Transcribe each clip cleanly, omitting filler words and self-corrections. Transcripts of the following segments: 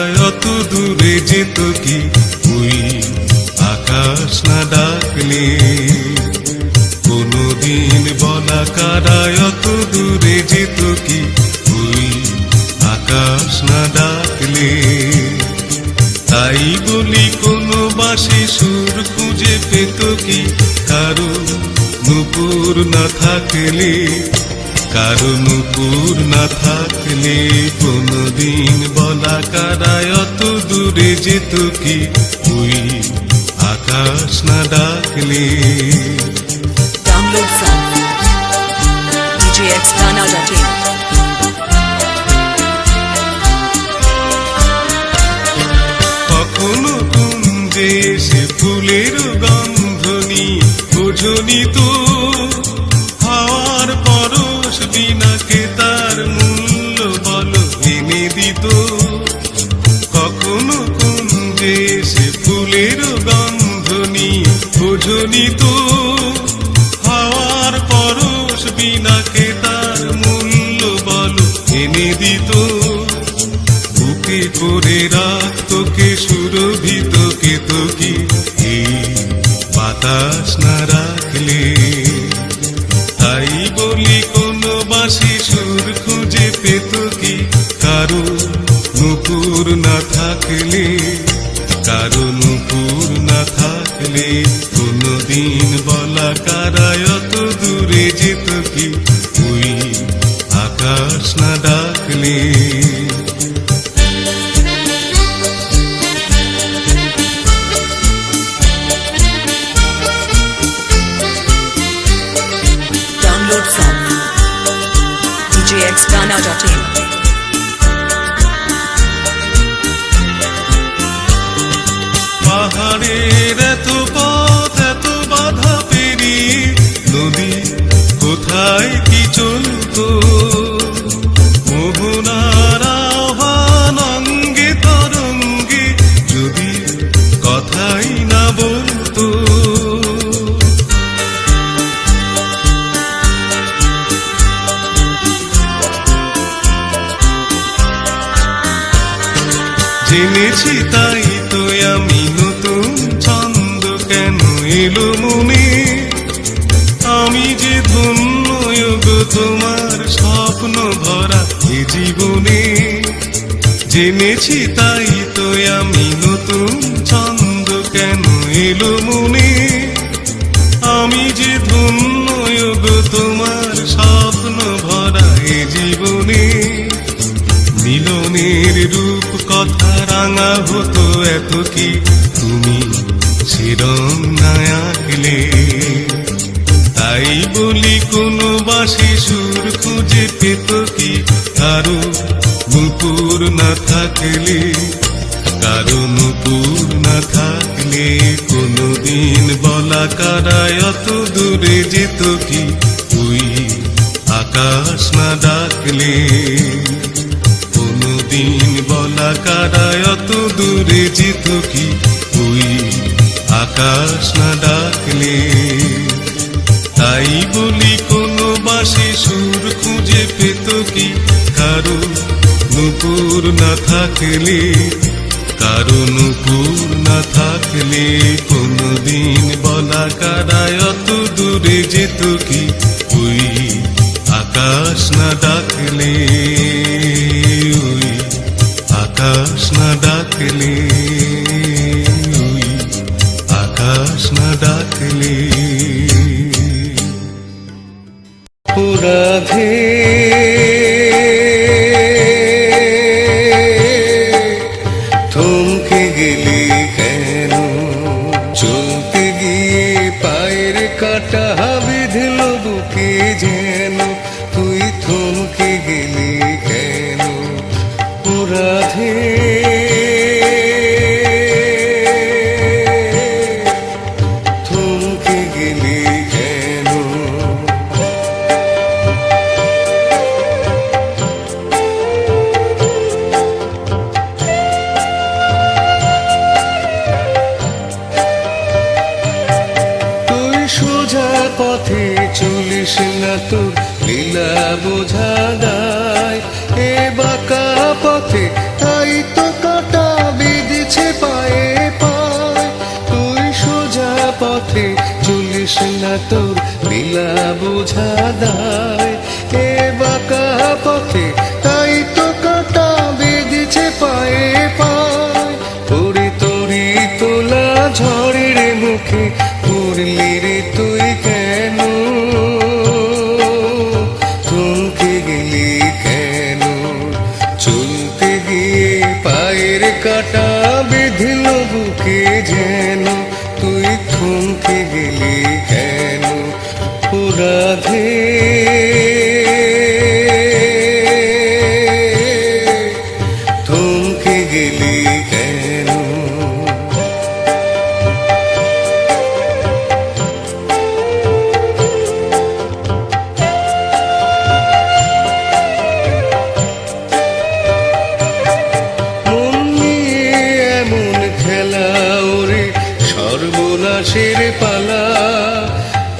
কারায় অত দূরে যেত কি ওই আকাশ না ডাকলে? কোনদিন বলা কারায় অত দূরে যেত কি ওই আকাশ না ডাকলে? তাই বলি কোনো বাঁশি সুর খুঁজে পেত কি কারো নুপুর না থাকলে? কারো নুপুর না থাকলে কোনদিন বলা কারায় অত দূরে যেত কি ওই আকাশ না ডাকলে? Download from djxghana.in. কখনো কুঞ্জে সে ফুলের গন্ধ নিয়ে বোঝনি তো হাওয়ার পরশ বিনাকে তার মূল্য বলো এনে দিত? কখনো কুঞ্জে সে ফুলের গন্ধ নিয়ে বোঝনি তো হাওয়ার পরশ বিনাকে তার মূল্য বলো এনে দিত? বুকে করে রাখত কে সুরভিত কে তো কি এই বাতাস না রাখলে? তাই বলি কোনো বাঁশি সুর খুঁজে পেত কি কারো নুপুর না থাকলে? কারো নুপুর না থাকলে কোনদিন বলা কারায় অত দূরে যেত কি ওই আকাশ না ডাকলে? Download from djxghana.in. পাহাড়ের এত পথ এত বাধা পেরিয়ে নদী কোথায় কি চলতো? মোহনার আহ্বান অঙ্গে তরঙ্গে যদি কথাই না বলতো? জেনেছি তাই তো আমি নতুন ছন্দ কেন এলো মনে? আমি যে ধন্য গো তোমার স্বপ্ন ভরা এ জীবনে। জেনেছি তাই তো আমি নতুন ছন্দ কেন এলো মনে? আমি যে ধন্য গো তোমার স্বপ্ন ভরা এ জীবনে। মিলনের রূপ কথা রাঙা হতো এত কি তুমি সেরম না আঁকলে? তাই বলি কোনো বাঁশি সুর খুঁজে পেত কি কারো নুপুর না থাকলে? কারো নুপুর না থাকলে কোনদিন বলা কারায় অত দূরে যেত কি তুই আকাশ না ডাকলে? কোনদিন বলা কারায় অত দূরে যেত কি তুই আকাশ না ডাকলে? তাই বলি কোনো বাঁশি সুর খুঁজে পেত কি কারো নুপুর না থাকলে? কারো নুপুর না থাকলে কোনদিন বলা কারায় অত দূরে যেত কি তুই আকাশ না ডাকলে? ওই আকাশ না ডাকলে, ওই আকাশ না ডাকলে। রাধে থমকে গেলি কেন? চলতে গিয়ে পায়ের কাটা বিঁধল বুকে যেন, তুই থমকে গেলি কেন? রাধে থমকে গেলি কেন? তুই সোজা পথে চলিস না, তোর লীলা বোঝা দায়। এ বাঁকা পথে তাই তো কাটা তোর লীলা বুঝা দায়। এ বাঁকা পথে তাই তো কাটা বেঁধেছে পায়ে পায়। তোরে তোরি তোলা ঝড়ের মুখে পড়লি রে তুই কেন, থমকে গেলি কেন? চলতে গিয়ে পায়ের কাটা বেঁধল বুকে যেন, তুই থমকে গেলি কেন? ও রাধে থমকে গেলি কেন? মন নিয়ে এমন খেলা ওরে সর্বনাশের পালা।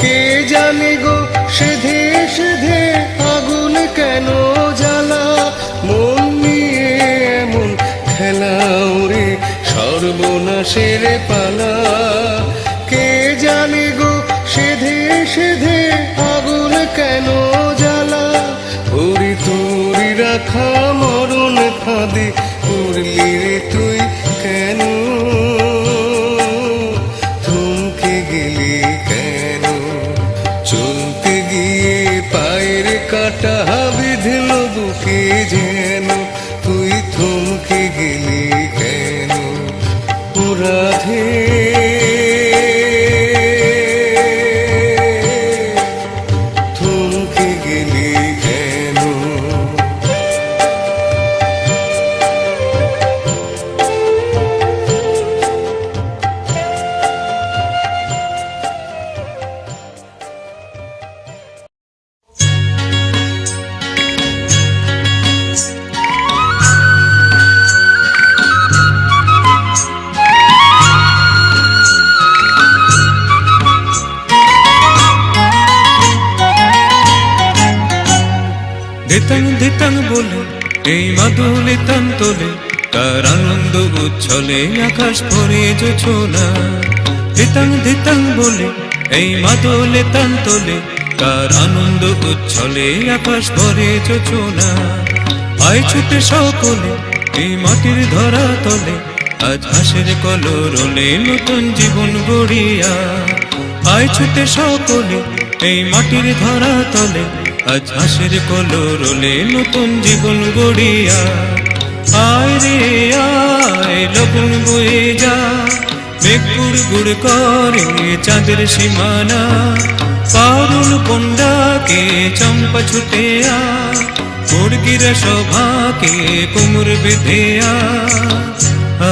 কে জানে গো সেধে সেধে আগুন কেন জ্বালা। মন নিয়ে এমন খেলা ওরে সর্বনাশের পালা। কে জানে গো সেধে সেধে আগুন কেন জ্বালা। ওরে তোরি রাখা মরণ ফাঁদে পড়লি রে তুই কেন, থমকে গেলি কেন? চলতে গিয়ে পায়ের কাটা বিঁধল বুকে যেন, তুই থমকে গেলি কেন? ও রাধে থমকে গেলি কেন? ধিতাং ধিতাং বলে এই মাদুলি তান তোলে, তার আনন্দ উচ্ছলে আকাশ ভরে জোছনা। ধিতাং ধিতাং বলে এই মাদুলি তান তোলে, তার আনন্দ উচ্ছলে আকাশ ভরে জোছনা। আয় ছুটে সকলে এই মাটির ধরা তলে, আজ হাসির কলরলে নতুন জীবন গড়িয়া। আয় ছুটে সকলে এই মাটির ধরা তলে, আজ হাসির কলরলে নতুন জীবন গড়িয়া। আয় রে আয় লগন বয়ে যা, মেঘ গুড় গুড় করে চাঁদের সীমানা। পারুল পণ্ডাকে চম্পা ছুটে আ, মুরগিরা সভাকে কুমুর বেঁধে আ।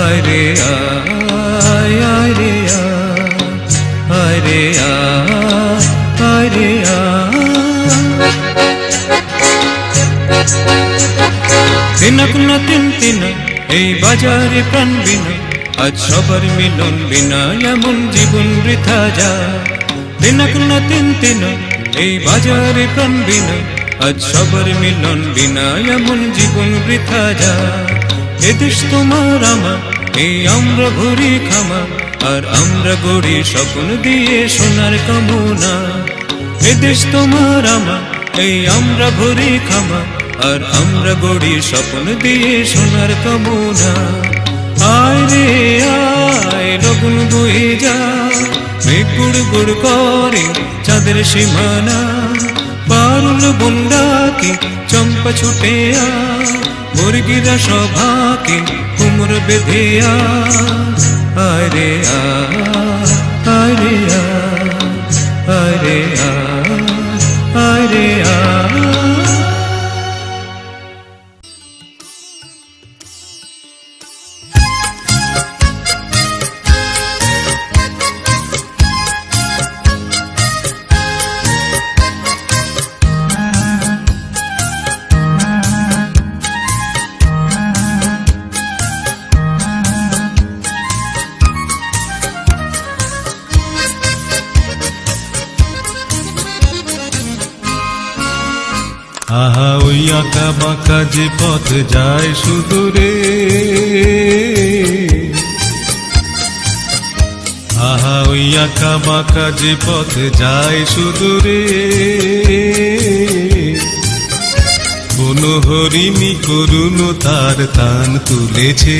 আয় রে আয় আয় রে আয় রে আয় রে দিনক না তিন তিন এই বাজারে প্রাণ বিনা, আজ সবার মিলন বিনা এমন জীবন বৃথা যা। দিনক না তিন তিন এই বাজারে প্রাণ বিনা, আজ সবার মিলন বিনা এমন জীবন বৃথা যা। এদেশ তোমার আমার এই আমরা ভরি খামা, আর আমরা গড়ি স্বপ্ন দিয়ে সোনার কামনা। এদেশ তোমার আমার এই আমরা ভরি খামা, আর আমরা গড়ি স্বপ্ন দিয়ে সোনার কামনা। আয় রে আয় লগন বয়ে যা, মেঘ গুড় গুড় করে চাঁদের সীমানা। পারুল বন্ডাকে চম্পা ছুটে আ, মুরগিরা সভাকে কুমুর বেঁধে আ। আয় রে আয় রে আয় রে আয় রে আহা ওই আঁকা বাঁকা যে পথ যায় সুদূরে, আহা ওই আঁকা আঁকা বাঁকা যে পথ যায় সুদূরে, কোন হরিণী করুণ তার তান তুলেছে,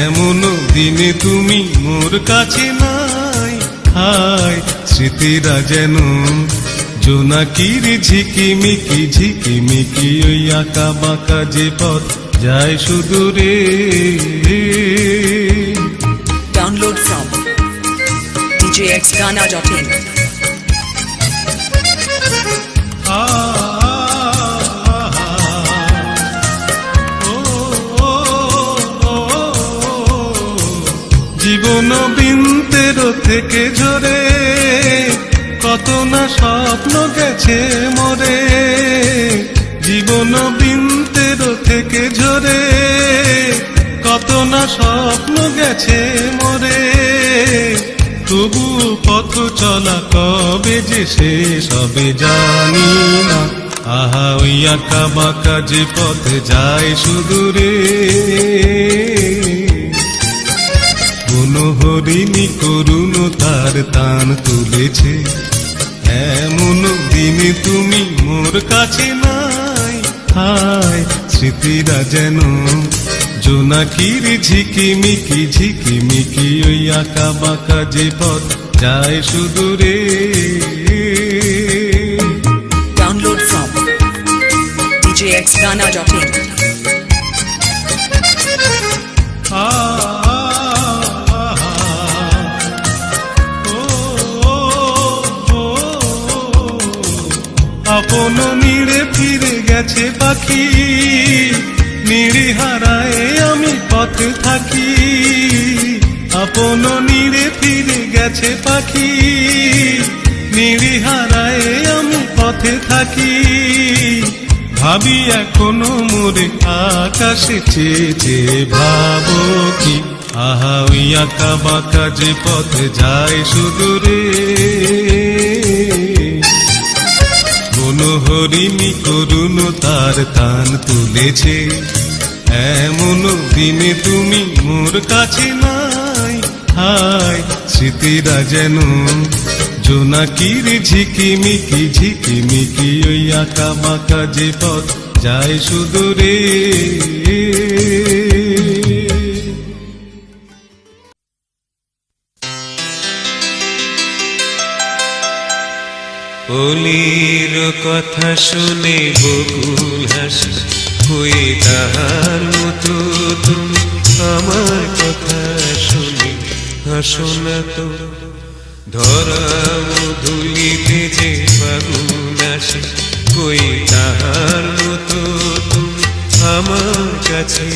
এমন দিনে তুমি মোর কাছে নাই। হায় স্মৃতিরা যেন জোনাকির ঝিকিমিকি ঝিকিমিকি, ওই আঁকা বাঁকা যে পথ যায় সুদূরে। Download from djxghana.in. জীবন বিন্তের থেকে ঝরে, কত না স্বপ্ন গেছে মরে। জীবন বিন্তের থেকে ঝরে, কত না স্বপ্ন গেছে মরে। তবু পথ চলা কবে যে শেষ হবে জানি না। আহা ওই আঁকা বাঁকা যে পথে যায় সুদূরে, কোন হরিণী করুণ তার তান তুলেছে, এমন দিনে তুমি মোর কাছে নাই। হায় স্মৃতিরা যেন জোনাকির ঝিকিমিকি ঝিকিমিকি, ওই আঁকা বাঁকা যে পথ যায় সুদূরে। Download from djxghana.in. আপন নীড়ে ফিরে গেছে পাখি, নীড়ে হারায় আমি পথে থাকি। আপন নীড়ে ফিরে গেছে পাখি, নীড়ে হারায় আমি পথে থাকি। ভাবি এখনো মোরে আকাশে চেয়ে চেয়ে, ভাবো কি আহা ওই আঁকা বাঁকা যে পথে যায় সুদূরে, কোন হরিণী করুণ তার তান তুলেছে, এমন দিনে তুমি মোর কাছে নাই। হায় স্মৃতিরা যেন জোনাকির ঝিকিমিকি ঝিকিমিকি, ওই আঁকা বাঁকা যে পথ যায় সুদূরে। অলির কথা শুনে বকুল হাসে, কই তাহার মতো তুমি আমার কথা শুনে হাসো না তো। ধরা ধুলিতে যে ফাগুন আসে, কই তাহার মতো তুমি আমার কাছে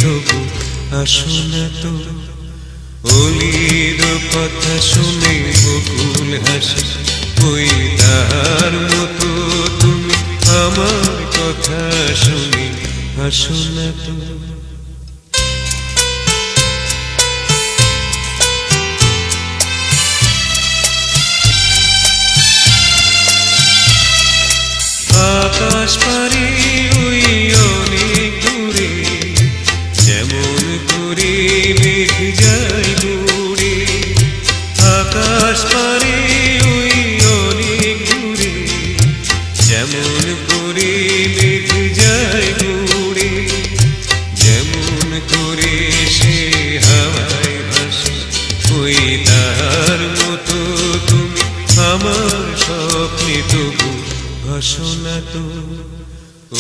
তবু আসো না তো। অলির কথা শুনে বকুল হাসে, কই তাহার মতো তুমি আমার কথা শুনে হাসো না তো। আকাশ পারে ওই অনেক দূরে, যেমন করে মেঘ যায় দূরে। আকাশ পারে ওই অনেক দূরে, যেমন করে মেঘ যায় দূরে। যেমন করে সে হাওয়ায় ভাসে, ওই তার মতো তুমি আমার স্বপ্নে তবু ভাসো না তো।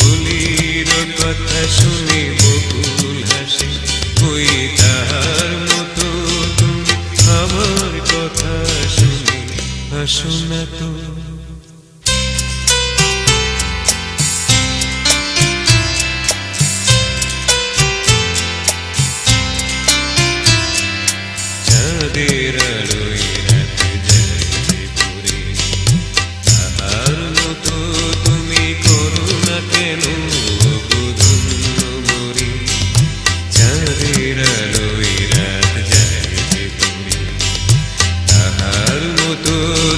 অলির কথা শুনে বকুল হাসে, ওই তাহার মতো তুমি আমার কথা শুনে হাসো না তো। চাঁদের আলোয় রাত যায় পুরে, তাহার মতো তুমি করো না কেন বুধন্য মরি। চাঁদের আলোয় রাত যায় পুরে, তাহার মতো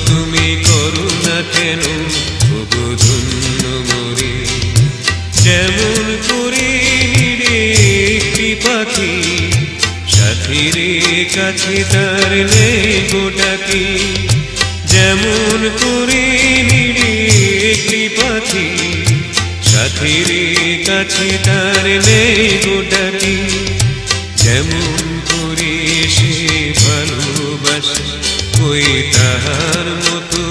তুমি করো না কেন বুধন্য মরি। যেমন করে নিরে একটি পাখি সাথীরে কাছে তার নেই গোটাকি, যেমন করে নিরে একটি পাখি। সাথীরে কাছে তার নেই গোটাকি, যেমন করে সে ভালোবাসে। ওই তাহার মতো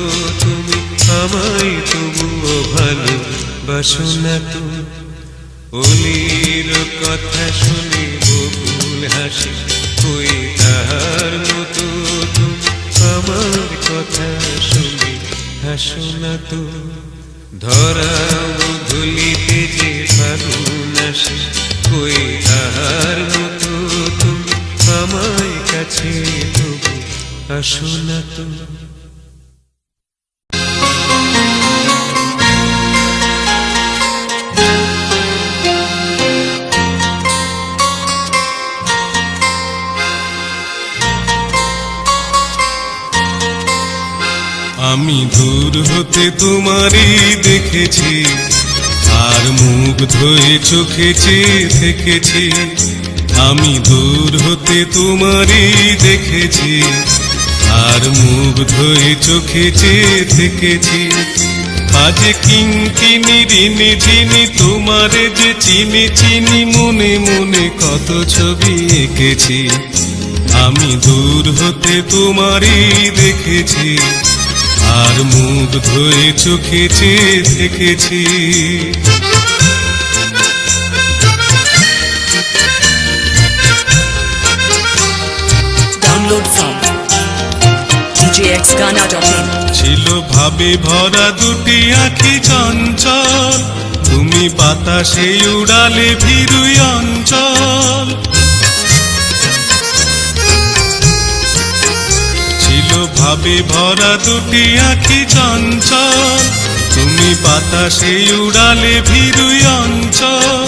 তুমি আমায় তবুও ভালোবাসো না তুমি। অলির কথা শুনে বকুল হাসে, ওই তাহার মতো তুমি আমার কথা শুনে হাসো না তো। ধরা ধুলিতে যে ফাগুন আসে, ওই তাহার মতো তুমি আমায় কাছে তবু আসো না তো। আমি দূর হতে তোমারই দেখেছি, আর মুগ্ধ হয়ে চোখে চেয়ে থেকেছি। আমি দূর হতে তোমারই দেখেছি, আর মুগ্ধ হয়ে চোখে চেয়ে থেকেছি। আজ কিঙ্কিনি ঋণী ঝিনি তোমারে যে চিনি চিনি, মনে মনে কত ছবি এঁকেছি। আমি দূর হতে তোমারই দেখেছি, আর মুগ্ধ হয়ে চোখে চেয়ে থেকেছি। Download from djxghana.in. ছিল ভাবে ভরা দুটি আঁখি চঞ্চল, তুমি বাতাসে উড়ালে ভীরুই অঞ্চল। ছিল ভাবে ভরা দুটি আঁখি চঞ্চল, তুমি বাতাসে উড়ালে ভীরুই অঞ্চল।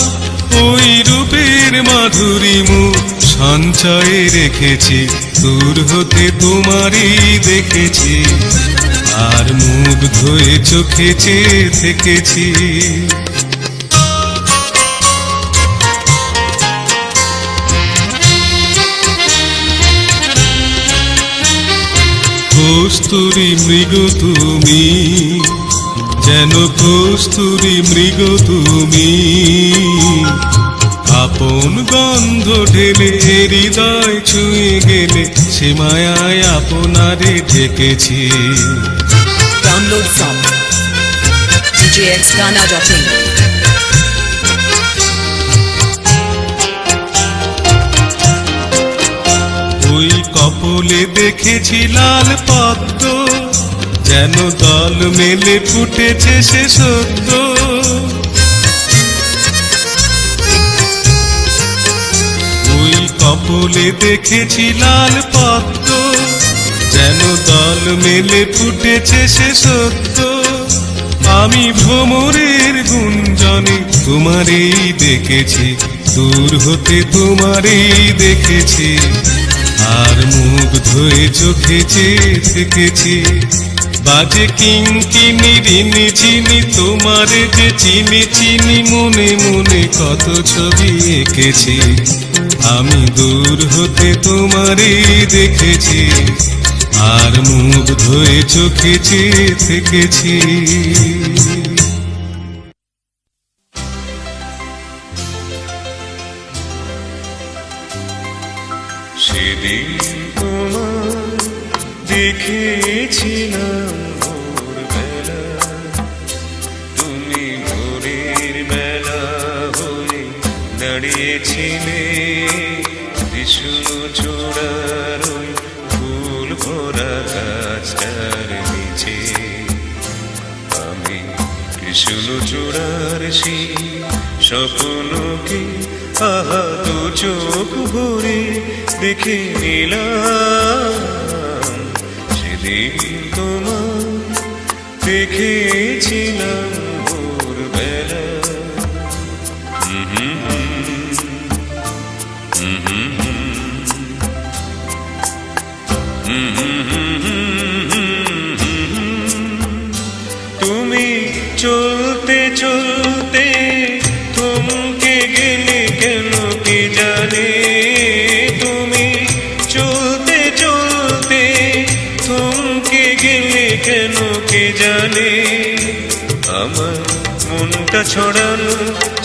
ওই রূপের মাধুরী মুখ সঞ্চয়ে রেখেছি, দূর হতে তোমারই দেখেছি, আর মুগ্ধ হয়ে চোখে চেয়ে থেকেছি। কস্তুরী মৃগ তুমি, যেন কস্তুরী মৃগ তুমি। আপন গন্ধ ঢেলে হৃদয় ছুঁয়ে গেলে, সে মায়ায় আপনারে ঢেকেছি। Download from djxghana.in. ওই কপলে দেখেছি লাল পদ্ম, যেন দল মেলে ফুটেছে সে সদ্য। ওই কপলে দেখেছি লাল পদ্ম, যেন দল মেলে ফুটেছে সে সদ্য। আমি ভ্রমরের গুঞ্জনে তোমারই দেখেছি, দূর হতে তোমারই দেখেছি, আর মুগ্ধ হয়ে চোখে চেয়ে থেকেছি। বাজে কিঙ্কিনি ঋণী ঝিনি তোমারে যে চিনি চিনি, মনে মনে কত ছবি এঁকেছি। আমি দূর হতে তোমারই দেখেছি, আর মুগ্ধ হয়ে চোখে চেয়ে থেকেছি। সেদিন তোমার দেখেছিলাম ভোরবেলা, তুমি ভোরের বেলা হয়ে দাঁড়িয়েছিলে কৃষ্ণ চূড়ার ওই ফুল ভরা গাছটার নিচে। আমি কৃষ্ণ চূড়ার সেই স্বপ্নকে আহা দু চোখ ভরে দেখে নিলাম। সেদিন তোমার দেখেছিলাম ভোরবেলা। তুমি চলতে চলতে থমকে গেলে কেন কে জানে, তুমি যেখানে আমার মনটা ছড়ানো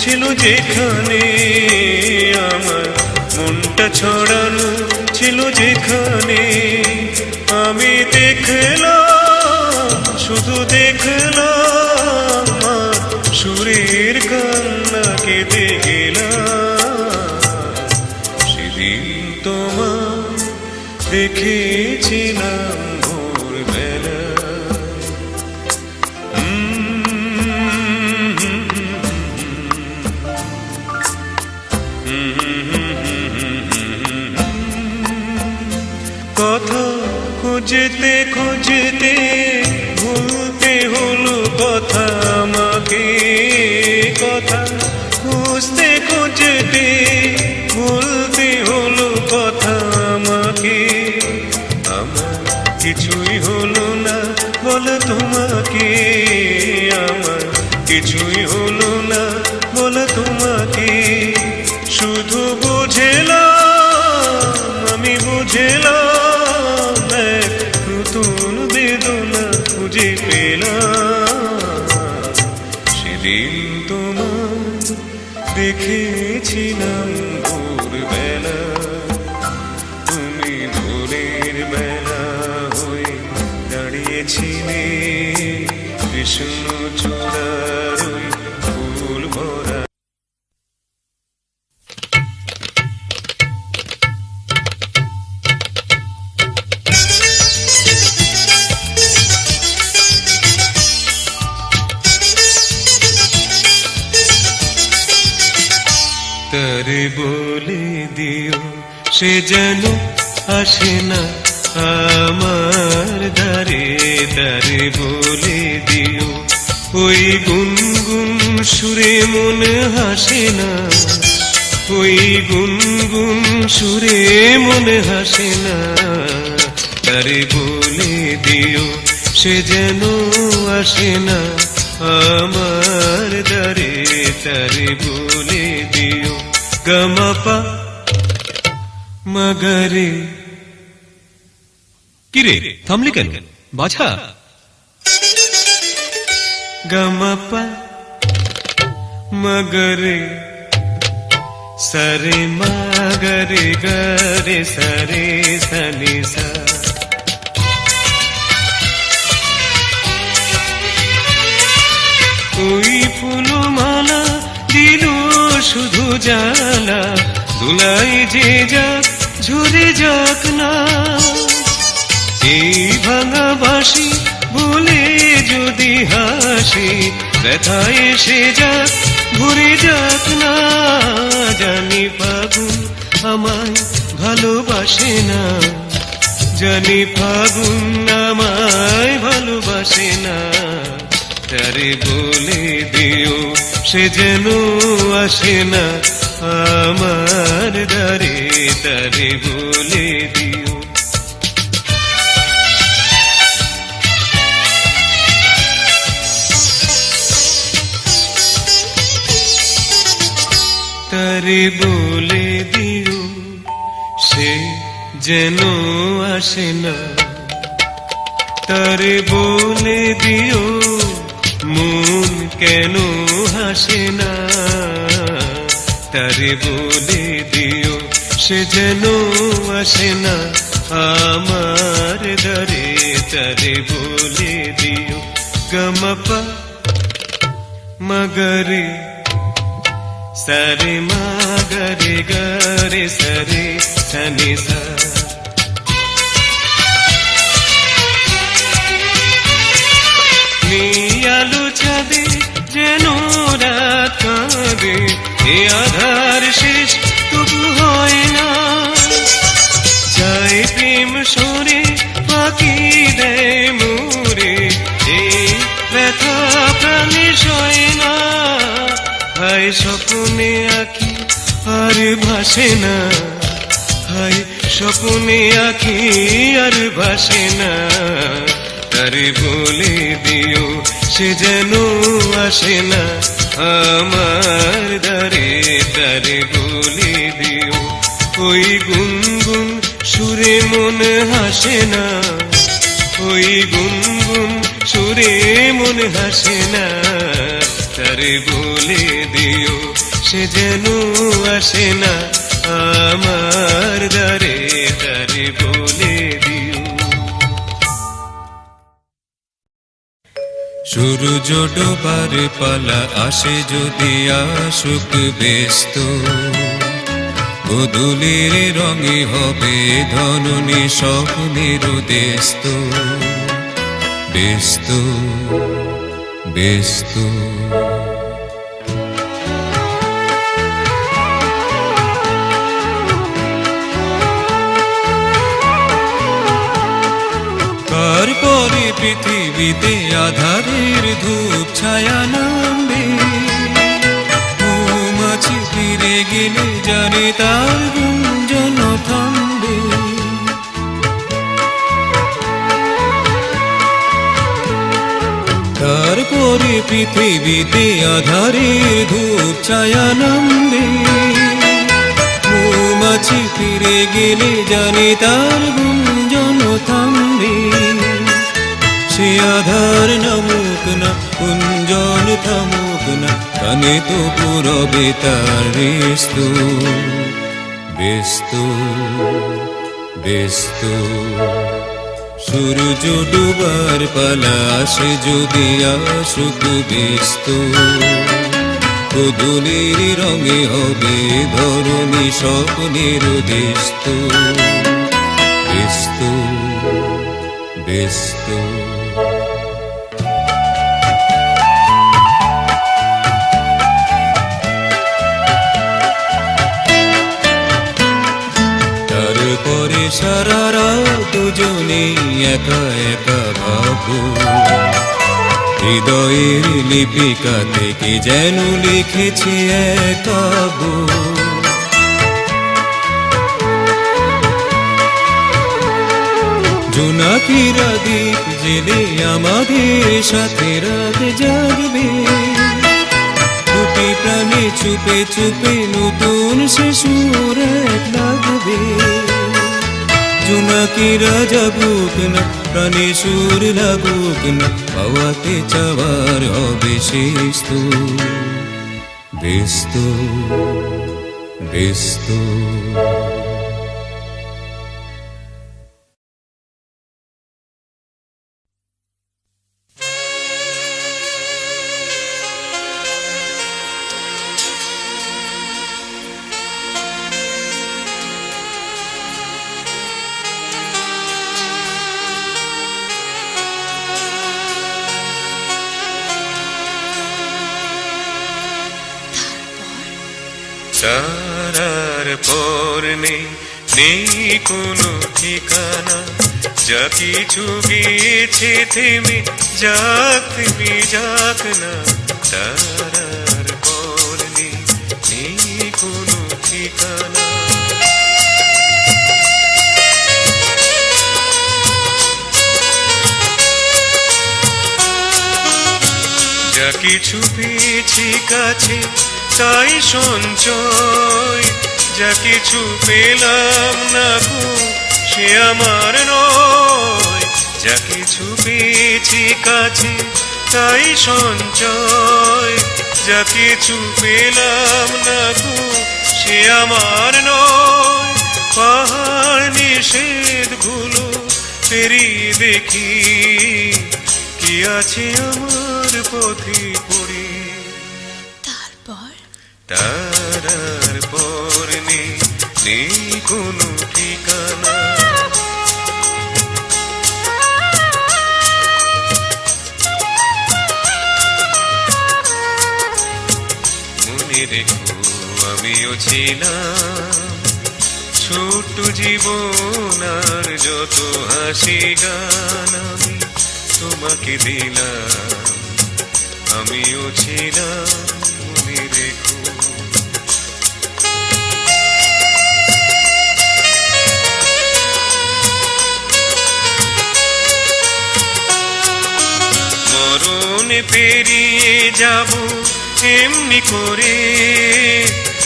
ছিল যেখানে, আমার মনটা ছড়ানো ছিল যেখানে, আমি দেখলাম শুধু দেখলাম আর সুরের কান্নাকে দেখলাম। সেদিন তোমার দেখেছিলাম ভোরবেলা। কথা খুঁজতে খুঁজতে ভুলতে হলো কথা আমাকে, কথা খুঁজতে খুঁজতে ভুলতে হলো কথা আমাকে। আমার কিছুই হলো না বলা তোমাকে, আমার কিছুই হলো না বলা তোমাকে। শুধু বুঝলাম আমি বুঝলাম এক নতুন বেদনা খুঁজে পেলাম। সেদিন তোমার দেখেছিলাম ভোরবেলা, তুমি ভোরের বেলা হয়ে দাঁড়িয়েছিলে কৃষ্ণ চূড়ার ওই ফুল ভরা। তারে বলে দিও সে যেন আসে না আমার দ্বারে, তারে বলে দিও ওই গুনগুন সুরে মন হাসে না, ওই গুনগুন সুরে মন হাসে না। তারে বলে দিও সে যেন আসে না আমার দ্বারে, তারে বলে দিও গমাপা মগরে। কিরে থামলি কেন, বাছা? গমাপা মগরে সরে মগরে গরে সরে সনি সা। ওই ফুলমালা দিল শুধু জ্বালা, দুলাই যে যাক ঝরে যাক না। এই ভাঙা বাঁশি ভুলে যদি হাসি, ব্যথা এসে যাক ভরে যাক না। জানি ফাগুন আমায় ভালোবাসে না, জানি ফাগুন আমায় ভালোবাসে না। তারে বলে দিও সে যেন আসে না আমার দ্বারে, তারে বলে দিও। তারে বলে দিও সে যেন আসে না, তারে বলে দিও মন কেন হাসে না। তারে বলে দিও সে যেন আসে না আমার দ্বারে, তারে বলে দিও গমপা মগরে সরে মগরে গরে সরে সনি সা। আলো চাঁদে যেন রাত কাঁদে, এ আধার শেষ তবু হয় না। যায় প্রেম সরে পাখি দেয় মোরে, এই ব্যথা প্রাণে সয় না। হায় স্বপ্নে আঁকি আর ভাসে না, হায় স্বপ্নে আঁকি আর ভাসে না। তারে বলে দিও সে যেন আসে না আমার দ্বারে, তারে বলে দিও ওই গুনগুন সুরে মন হাসে না, ওই গুনগুন সুরে মন হাসে না, তারে বলে দিও সে যেন আসে না আমার দ্বারে, তারে বলে দিও। সূর্য ডোবার পালা আসে যদি আসুক ব্যস্ত, গোধূলির রঙে হবে ধননি স্বপ্নের দেস্ত, ব্যস্ত ব্যস্ত। তারপরে পৃথিবীতে আধারের ধূপ ছায়া নামবে, মৌমাছি ফিরে গেলে জানে তার গুঞ্জন থামবে। তারপরে পৃথিবীতে আধারের ধূপ ছায়া নামবে, মৌমাছি ফিরে গেলে জানে তার গুঞ্জন থামবে। সে আধার নামুক না, গুঞ্জন থামুক না, কানে তো পুরবে তার ব্যস্ত ব্যস্ত ব্যস্ত। সূর্য ডুবার পালা আসে যদি আসুক ব্যস্ত, গোধূলির রঙে হবে ধরণী স্বপ্নের দেস্ত, ব্যস্ত ব্যস্ত। তারপরে সারা রাত দুজনে একা একা ভাবো, হৃদয়ের লিপিকা থেকে যেন লিখেছে একাবো। জোনাকিরা দীপ জেলে আমাদের সাথে রাত জাগবে, দুটি প্রাণে চুপে চুপে নতুন সে সুর এক লাগবে। জোনাকিরা জাগুক না, প্রাণে সুর লাগুক না, পাওয়াতে চাওয়ার হবে শেষ তো, ব্যস্ত ব্যস্ত। তারার পর নেই কোনো ঠিকানা, যা কিছু গিয়েছে থেমে যাক, থেমে যাক না। তারার পর নেই কোনো ঠিকানা, যা কিছু পেয়েছি কাছে তাই সঞ্চয়, যা কিছু পেলাম না গো সে আমার নয়। যা কিছু পেয়েছি কাছে তাই সঞ্চয়, যা কিছু পেলাম না গো সে আমার নয়। পাহাড় নিষেধগুলো পেরিয়ে দেখি কি আছে আমার পথে পড়ে। তারার পর নেই কোনো ঠিকানা, মনে রেখো আমিও ছিলাম ছোট্ট জীবন, আর যত হাসি গান আমি তোমাকে দিলাম, আমিও ছিলাম মনে রেখো। মরণে পেরিয়ে যাব এমনি করে,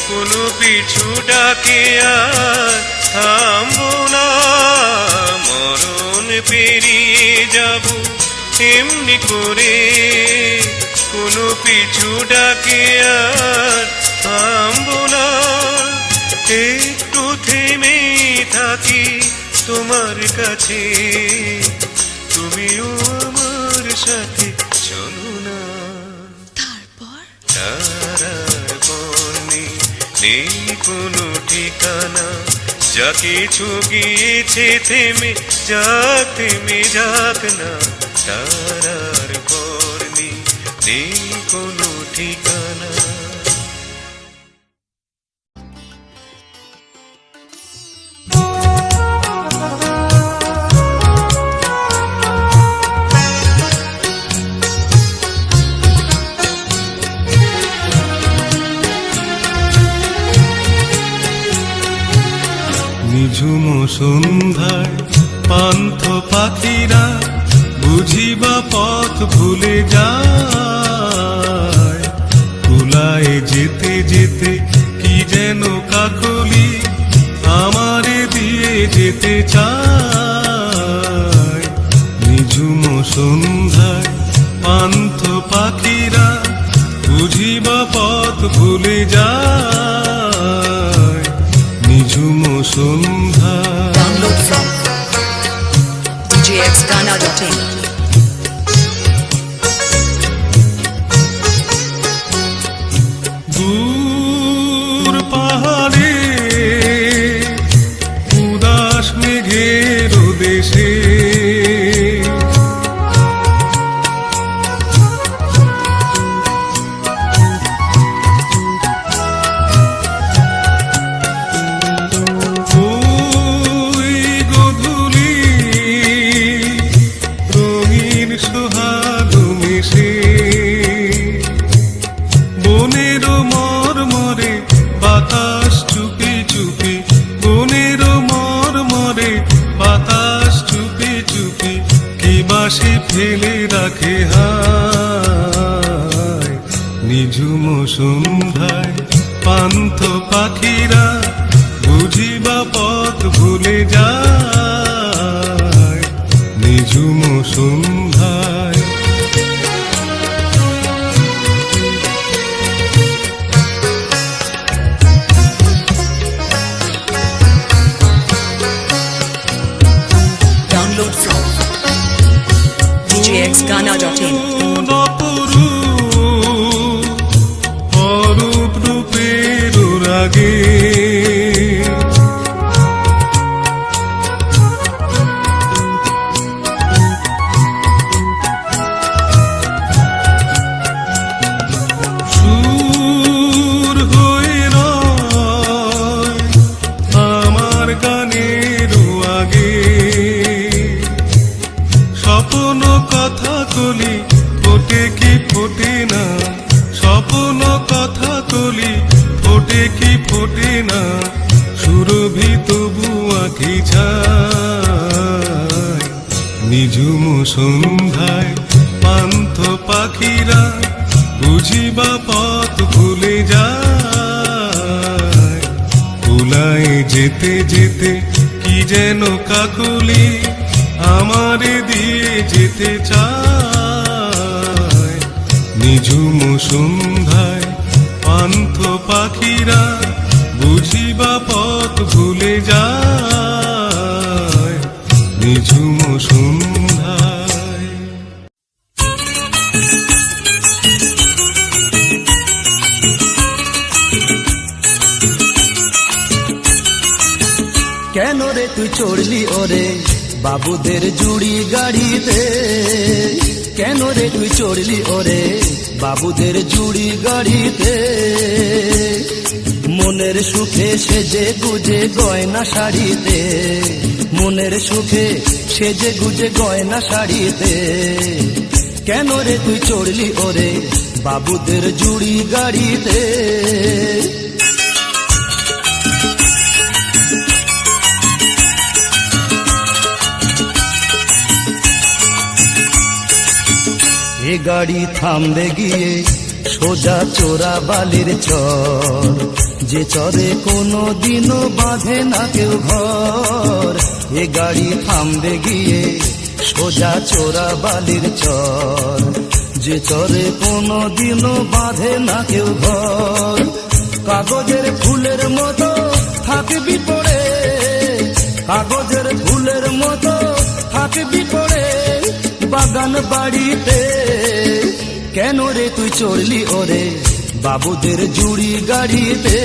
কোনো পিছু ডাকে আর থামবো না। মরণ পেরিয়ে এমনি করে কোনো পিছু ডাকে আর থামবো না, একটু থেমে থাকি তোমার কাছে, তুমিও আমার সাথে চলো না। তারপর তারার পর নেই কোনো ঠিকানা, যা কিছু গিয়েছে থেমে যাক না। তারার পর নেই কোনো ঠিকানা। নিঝুম সন্ধ্যায় পান্থ পাখিরা বুঝিবা পথ ভুলে যায়, কুলায় যেতে যেতে কি যেন কাকলি আমারে দিয়ে যেতে চায়। নিঝুম সন্ধ্যায় পান্থ পাখিরা বুঝিবা পথ ভুলে যায়, নিঝুম সন্ধ্যা। download from djxghana.in. দূর পাহাড়ে উদাস মেঘের দেশে ওই গধূলি রঙিন সোহাগ মিশে বনের মরমরে বাতাস চুপি চুপি, বনের মরমরে বাতাস চুপি চুপি কি বাসি ফেলে রাখে হায়। নিঝুম সন্ধ্যায় পান্থ পাখিরা বুঝিবা পথ ভুলে যায়, নিঝুম সন্ধ্যায়। Download from djxghana.in. অরূপ রূপের রাগে সুর হয়ে রয় আমার গানের আগে, স্বপ্ন কথা কলি ফোটে কি ফোটে না, স্বপ্ন কথা কলি ফোটে কি ফোটে না, সুরভি তবু আঁখি ছায়। নিঝুম সন্ধ্যায় পান্থ পাখিরা বুঝিবা পথ ভুলে যায়, কুলায় যেতে যেতে কি যেন কাকলি আমারে দিয়ে যেতে চায়। নিঝুম সন্ধ্যায় পান্থ পাখিরা বুঝিবা পথ ভুলে যায়, নিঝুম সন্ধ্যায়। কেন রে তুই চড়লি ওরে বাবুদের জুড়ি গাড়িতে, কেন রে তুই চড়লি ওরে বাবুদের জুড়ি গাড়িতে, মনের সুখে সেজে গুজে গয়না শাড়িতে, মনের সুখে সেজে গুজে গয়না শাড়িতে, কেন রে তুই চড়লি ওরে বাবুদের জুড়ি গাড়িতে। এ গাড়ি থামবে গিয়ে সোজা চোরা বালির চর, যে চরে কোনো দিনও বাঁধে না কেউ ঘর। এ গাড়ি থামবে গিয়ে সোজা চোরা বালির চর, যে চরে কোনোদিনও বাঁধে না কেউ ঘর। কাগজের ফুলের মতো থাকবি পড়ে, কাগজের ফুলের মতো থাকবি পড়ে বাগান বাড়িতে। কেন রে তুই চড়লি ওরে বাবুদের জুড়ি গাড়িতে?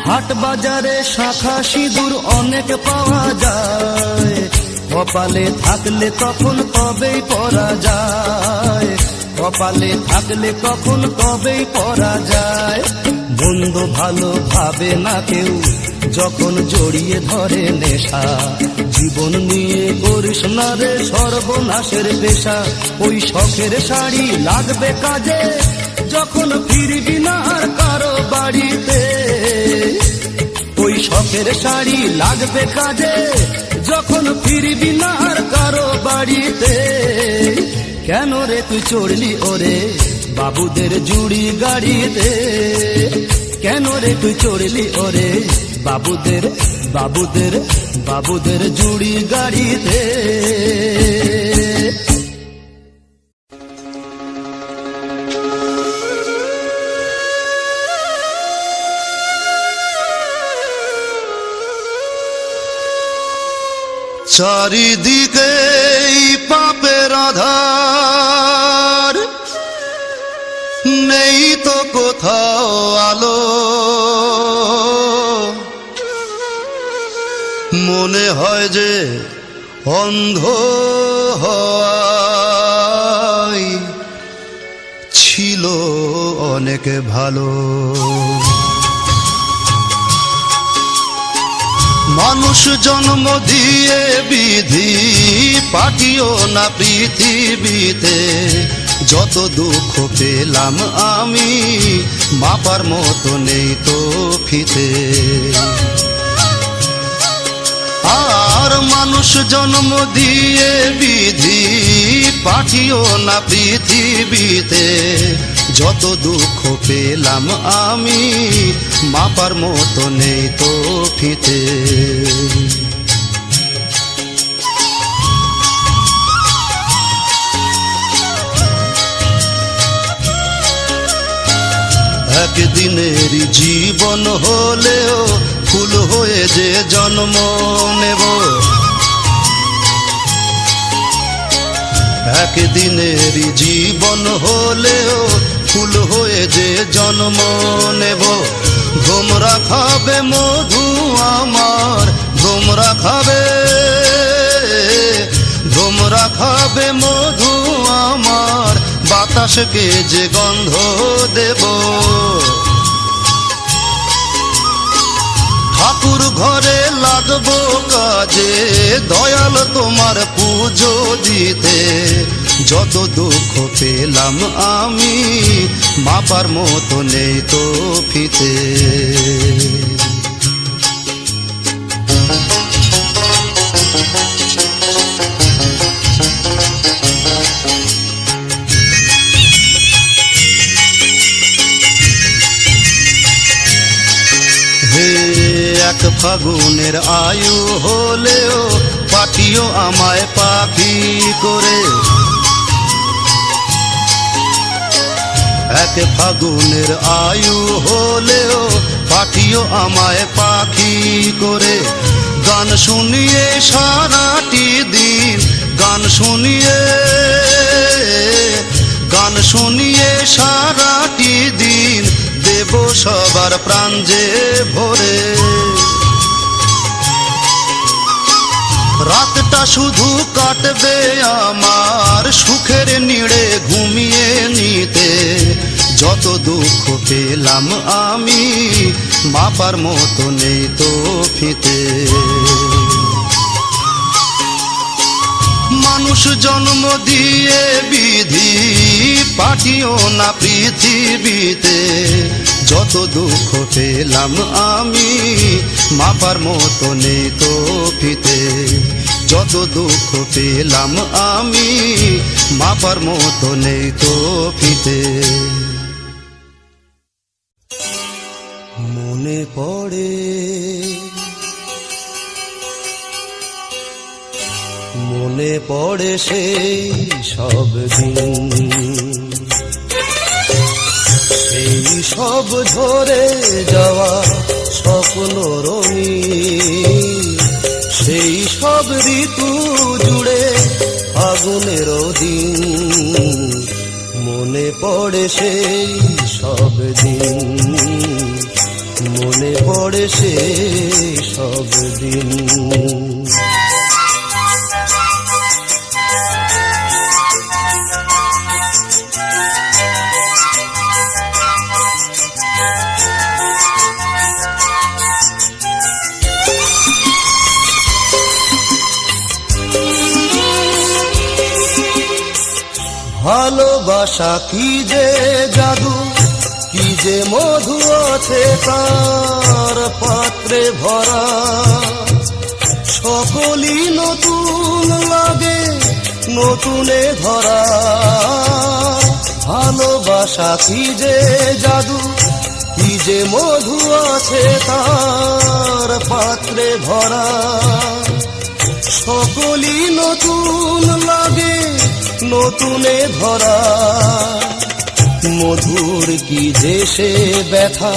হাট বাজারে শাখা সিঁদুর অনেক পাওয়া যায়, কপালে থাকলে তখন তবেই পরা যায়, কপালে থাকলে তখন তবেই পরা যায়। বন্ধ ভালো ভাবে না কেউ যখন জড়িয়ে ধরে নেশা, জীবন নিয়ে করিস না রে সর্বনাশের পেশা। ওই শখের শাড়ি লাগবে কাজে যখন ফিরবি না আর কারো বাড়িতে, ওই শখের শাড়ি লাগবে কাজে যখন ফিরবি না আর কারো বাড়িতে। কেন রে তুই চড়লি ওরে বাবুদের জুড়ি গাড়িতে? কেন রে তুই চড়লি ওরে বাবুদের বাবুদের বাবুদের জুড়ি গাড়িতে? চারিদিকে পাপের আধার, নেই তো কোথাও আলো। মনে হয় যে অন্ধ হওয়াই ছিল অনেক ভালো। মানুষ জন্ম দিয়ে বিধি পাঠিও না পৃথিবীতে, যত দুঃখ পেলাম আমি মাপার মতো নেই তো ফিতে। আর মানুষ জন্ম দিয়ে বিধি পাঠিও না পৃথিবীতে, যত দুঃখ পেলাম আমি মাপার মতো নেই তো ফিতে। একদিনেরই জীবন হলেও ফুল হয়ে যে জন্ম নেব, একদিনেরই জীবন হলেও ফুল হয়ে যে জন্ম নেব। তোমরা খাবে মধু আমার, তোমরা খাবে, তোমরা খাবে মধু আমার, বাতাসকে যে গন্ধ দেব। ঠাকুর ঘরে লাগবো কাজে দয়াল তোমার পুজো দিতে, যত দুঃখ পেলাম আমি মাপার মতো নেই তো ফিতে। এক ফাগুনের আয়ু হলেও পাঠিও আমায় পাখি করে, এক ফাগুনের আয়ু হলেও পাঠিও আমায় পাখি করে। গান শুনিয়ে সারাটি দিন, গান শুনিয়ে, গান শুনিয়ে সারাটি দিন দেব সবার প্রাণ যে ভরে। রাতটা শুধু কাটবে আমার সুখের নিড়ে ঘুমিয়ে নিতে, যত দুঃখ পেলাম আমি মাপার মতো নেই তো ফিতে। মানুষ জন্ম দিয়ে বিধি পাঠিও না পৃথিবীতে, যত দুঃখ পেলাম আমি মাপার মতো নেই তো ফিতে, যত দুঃখ পেলাম আমি মাপার মতো নেই তো ফিতে। মনে পড়ে মনে পড়ে সেই সব দিন সেই সব ঝরে যাওয়া স্বপ্ন রঙিন সেই সব ঋতু জুড়ে আগুনের দিন মনে পড়ে সেই সব দিন মনে পড়ে সেই সব দিন ভালোবাসা কি যে জাদু কি যে মধু আছে তার পাত্রে ভরা সকলই নতুন লাগে নতুনে ধরা ভালোবাসা কি যে জাদু কি যে মধু আছে তার পাত্রে ভরা সকলই নতুন লাগে নতুনে ধরা মধুর কি যে সে ব্যথা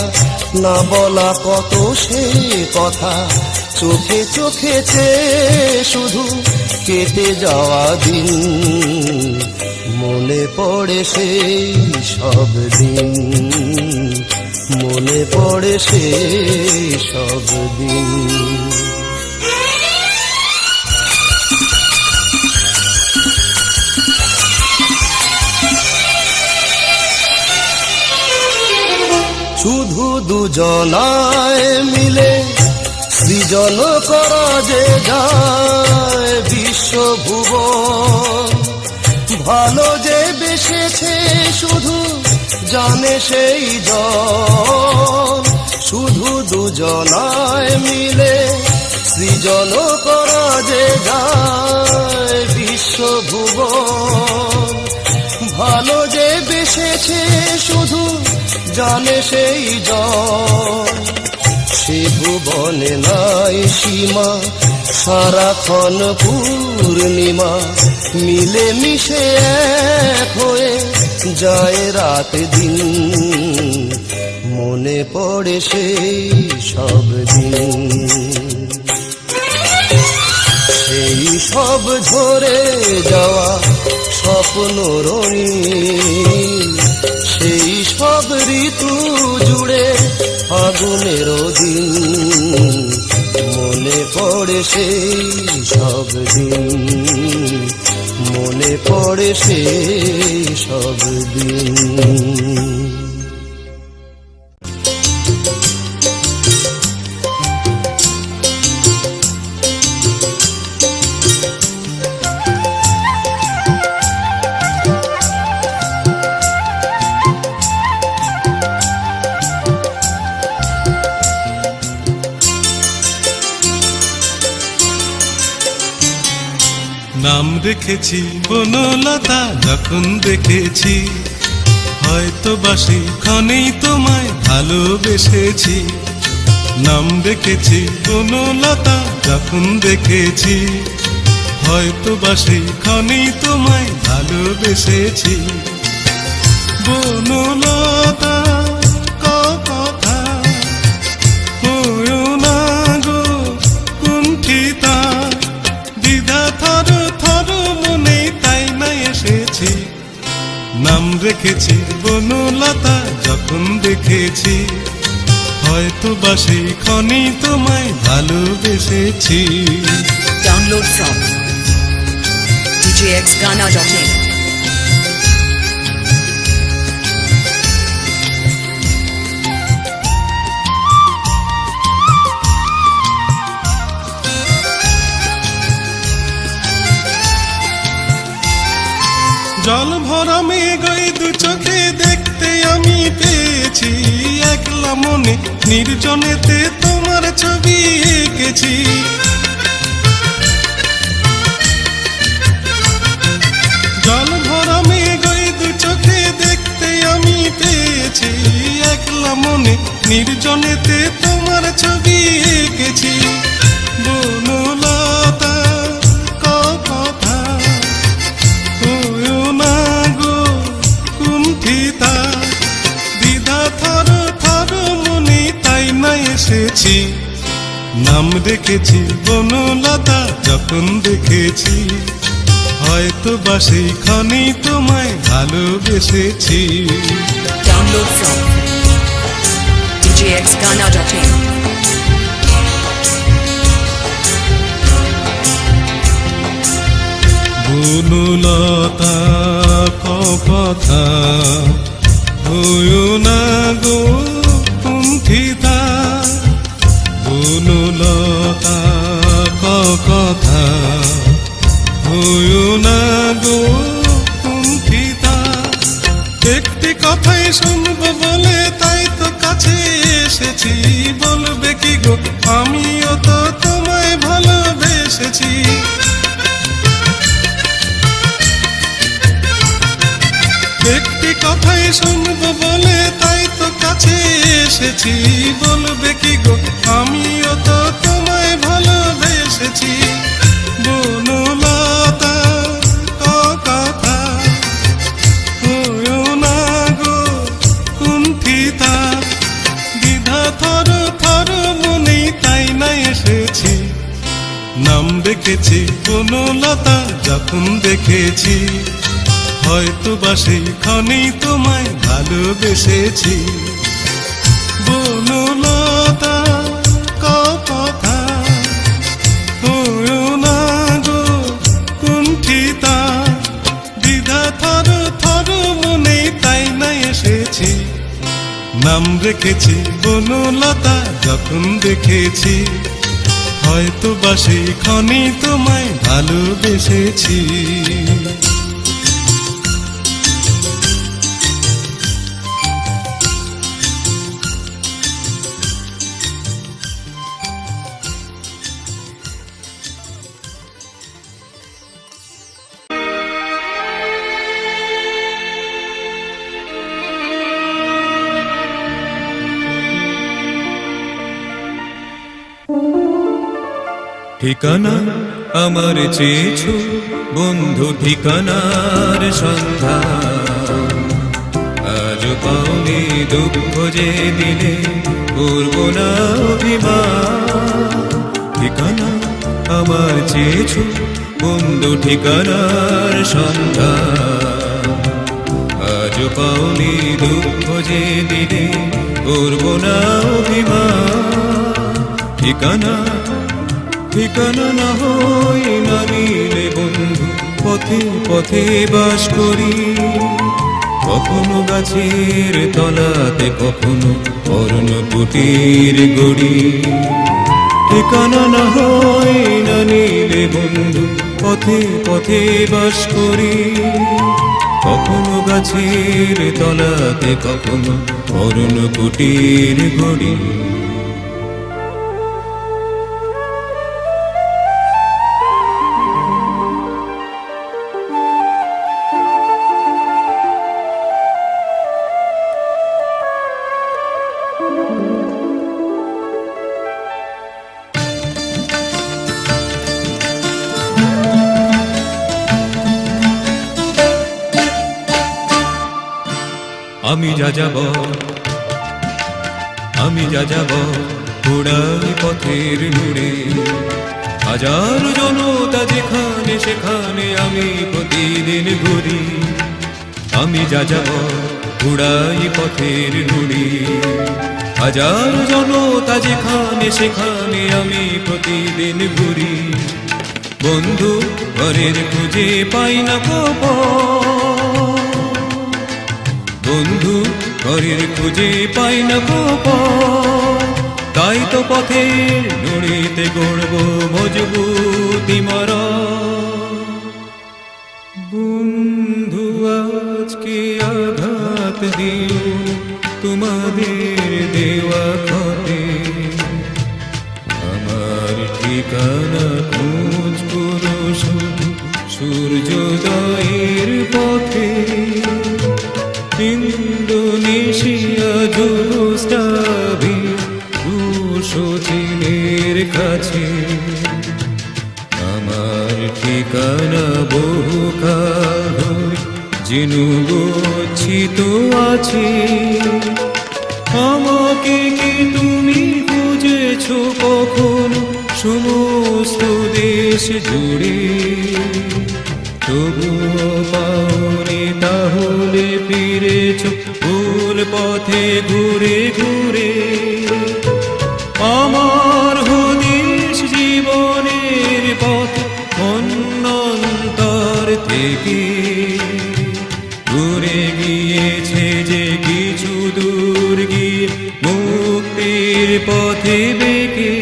না বলা কত সে কথা চোখে চোখে শুধু কেটে যাওয়া দিন মনে পড়ে সেই সব দিন মনে পড়ে সেই সব দিন শুধু দুজনায় মিলে সৃজন করা যে যায় বিশ্বভুবন ভালো যে বেসেছে শুধু জানে সেই জন শুধু দুজনায় মিলে সৃজন করা যে যায় বিশ্বভুবন ভালো যে বেসেছে শুধু জানে সেই জন সে ভুবনে নাই সীমা সারাক্ষণ পূর্ণিমা মিলে মিশে এক হয়ে যায় রাত দিন মনে পড়ে সেই সব দিন সেই সব ঝরে যাওয়া স্বপ্ন রঙিন সেই সব ঋতু জুড়ে আগুনের দিন মনে পড়ে সেই সব দিন মনে পড়ে সেই সব দিন নাম রেখেছি বনলতা যখন দেখেছি হয়তো বাসি ক্ষণেই তোমায় ভালোবেসেছি নাম রেখেছি বনলতা যখন দেখেছি হয়তো বাসি ক্ষণেই তোমায় ভালোবেসেছি বনলতা কথা হয়ো না গো কুণ্ঠিতা দ্বিধা থর থর মনে তাই না এসেছি নাম রেখেছি বনলতা যখন দেখেছি হয়তো বাসি ক্ষণেই তোমায় ভালোবেসেছি Download from djxghana.in. জল ভরা মেঘই দু চোখে দেখতে আমি পেয়েছি একলা মনে নির্জনেতে তোমার ছবি এঁকেছি জল ভরা মেঘই দু চোখে দেখতে আমি পেয়েছি একলা মনে নির্জনেতে তোমার ছবি এঁকেছি বনলতা কথা হয়ো না গো কুণ্ঠিতা দ্বিধা থর থর মনে তাই না এসেছি নাম রেখেছি বনলতা যখন দেখেছি হয়তো বা সেইখানেই তোমায় ভালোবেসেছি Download from djxghana.in. বনলতা কথা হয়ো না গো কুণ্ঠিতা বনলতা কথা হয়ো না গো কুণ্ঠিতা একটি কথাই শুনবো বলে তাই তো কাছে এসেছি বলবে কি গো আমিও তো তোমায় ভালোবেসেছি একটি কথাই শুনবো বলে তাই তো কাছে এসেছি বলবে কি গো আমিও তো তোমায় ভালোবেসেছি বনলতা কথা হয়ো না গো কুণ্ঠিতা দ্বিধা থর থর মনেই তাই না এসেছি নাম রেখেছি বনলতা যখন দেখেছি হয়তো বা সেইখানেই তোমায় ভালোবেসেছি বনলতা কথা হয়ো না গো কুণ্ঠিতা দ্বিধা থর থর মনে তাই না এসেছি নাম রেখেছি বনলতা যখন দেখেছি হয়তো বা সেইখানেই তোমায় ভালোবেসেছি ঠিকানা আমার চেয়েছো বন্ধু ঠিকানার সন্ধান আজ পাওনি দুঃখ যে দিলে করব না অভিমান ঠিকানা আমার চেয়েছো বন্ধু ঠিকানার সন্ধান আজ পাওনি দুঃখ যে দিলে করব না অভিমান ঠিকানা ঠিকানা না হই না নিলে বন্ধু পথে পথে বাস করি কখনো গাছের তলাতে কখনো অরণ্যকুটির গড়ি ঠিকানা না হই না নিলে বন্ধু পথে পথে বাস করি কখনো গাছের তলাতে কখনো অরণ্যকুটির গড়ি আমি যা যাব ঘোড়াই পথের নুড়ে হাজার জনতা যেখানে সেখানে আমি প্রতিদিন ঘুরি আমি যা যাব ঘোড়াই পথের নুড়ে হাজার জনতা যেখানে সেখানে আমি প্রতিদিন ঘুরি বন্ধু ঘরের খুঁজে পাই না বন্ধু ঘরের খুঁজে পাই না তাই তো পথের নুড়িতে গড়ব মজবুতি মারা বন্ধু আজকে আঘাত দিও তোমাদের দেওয়া ক্ষতে আমার ঠিকানা খোঁজ করো শুধু সূর্যোদয়ের পথে ইন্দোনেশিয়া জোস্তা আছে, আমার ঠিকানা বহুকাল জিনু গচ্ছিত আছে। আমাকে কি তুমি খুঁজেছ কখনো সমস্ত দেশ জুড়ে? তবুও পাওনি, তাহলে ফিরেছ ভুল পথে ঘুরে ঘুরে। আমার হদিস জীবনের পথ অনন্তর থেকে ঘুরে গিয়েছে যে কিছু দূর গিয়ে মুক্তির পথে বেঁকে।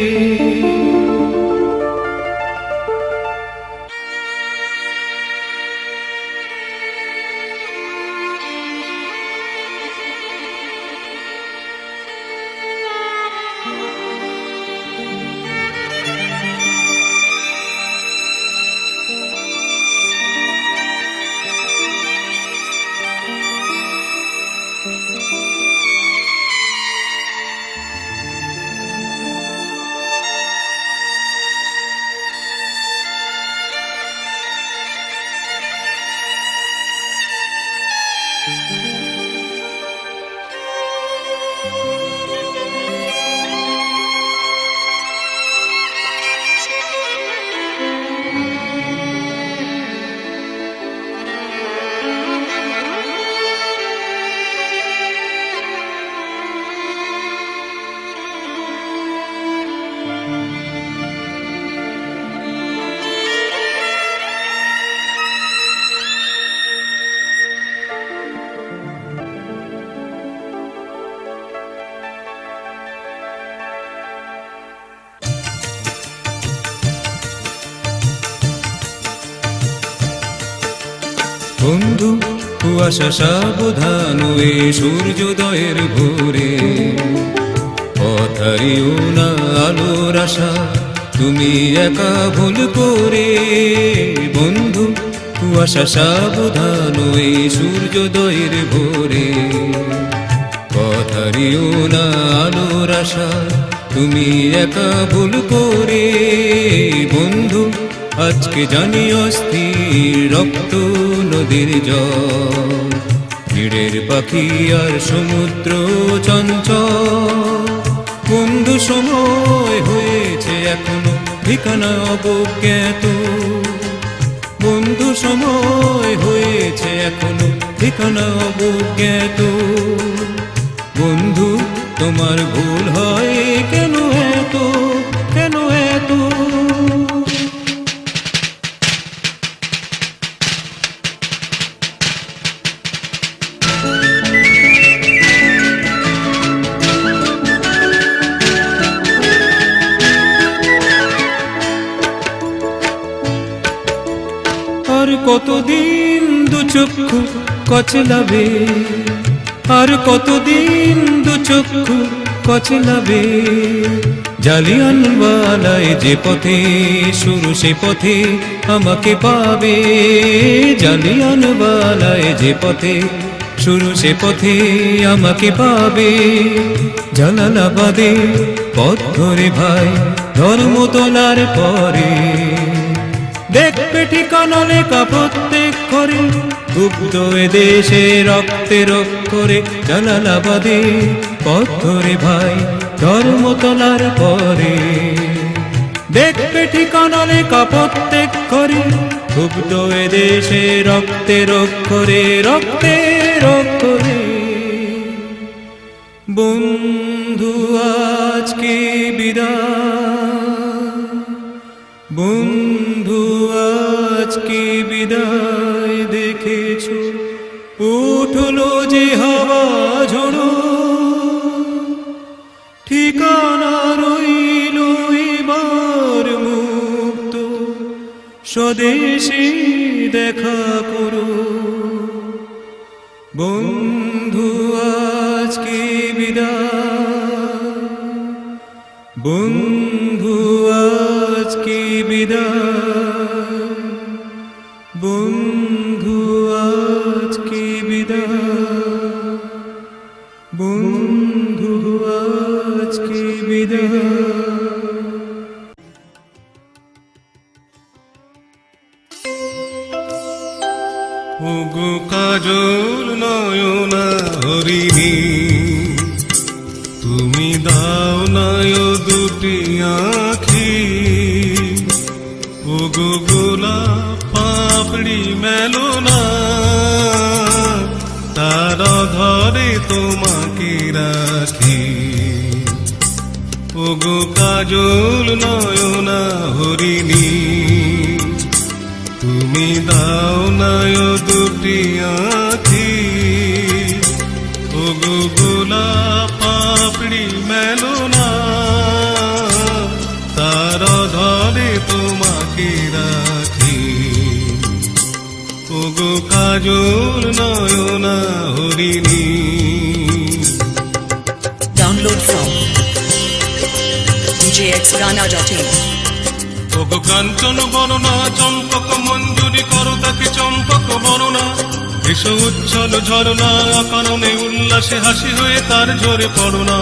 বন্ধু কুয়াশা সাবধান এ সূর্যোদয়ের ভোরে, পথারিও না আলোর আশা তুমি একা ভুল করে। বন্ধু কুয়াশা সাবধান এ সূর্যোদয়ের ভোরে, পথারিও না আলোর আশা তুমি একা ভুল করে। বন্ধু আজকে জানি অস্থির রক্ত নদীর জল, নীড়ের পাখি আর সমুদ্র চঞ্চল। বন্ধু সময় হয়েছে এখনো ঠিকানা অবজ্ঞাত, বন্ধু সময় হয়েছে এখনো ঠিকানা অবজ্ঞাত। বন্ধু তোমার ভুল হয় কেন এত, কেন এত? আর কতদিন দু চক্ষু কচলাবে, আর কতদিন দু চক্ষু কচলাবে। জালিয়ানওয়ালায় যে পথে শুরু সে পথে আমাকে পাবে। জালিয়ানওয়ালায় যে পথে শুরু সে পথে আমাকে পাবে। জালালাবাদে পথ ধরে ভাই ধর্মতলার পরে, দেখবে ঠিকানা লেখা প্রত্যেক ঘরে, গুপ্ত এ দেশে রক্তের অক্ষরে। জালালাবাদে পথ ধরে ভাই ধর্মতলার পরে, দেখবে ঠিকানা লেখা প্রত্যেক ঘরে, গুপ্ত এ দেশে রক্তের অক্ষরে, রক্তের অক্ষরে। বন্ধু আজকে বিদায়, বন্ধু আজকে বিদায়। দেখেছো উঠলো যে হাওয়া ঝোড়ো, ঠিকানা রইল এবার মুক্ত। স্বদেশে দেখা করো বন্ধু আজকে বিদায়, বন্ধু আজকে বিদায়, বন্ধু আজকে বিদায়, বন্ধু আজকে বিদায়। কাজল নয়না হরিণী তুমি দাও নয় দুটি আঁখি ও গো গোলাপ পাপড়ি মেলো না তার ধরে তোমাকে রাখি ও গো কাজল নয়না হরিণী তুমি দাও নয় দুটি আঁখি ও গো গোলাপ পাপড়ি মেলো না তার ধরে তোমাকে রাখি ও গো কাজল নয়না হরিণী Download from djxghana.in. ওগো কাঞ্চন বরণা চম্পক মঞ্জুরি করো তাকে চম্পক বরণা এসো উচ্ছল ঝরনা অকারণে উল্লাসে হাসি হয়ে তার ঝরে পড়না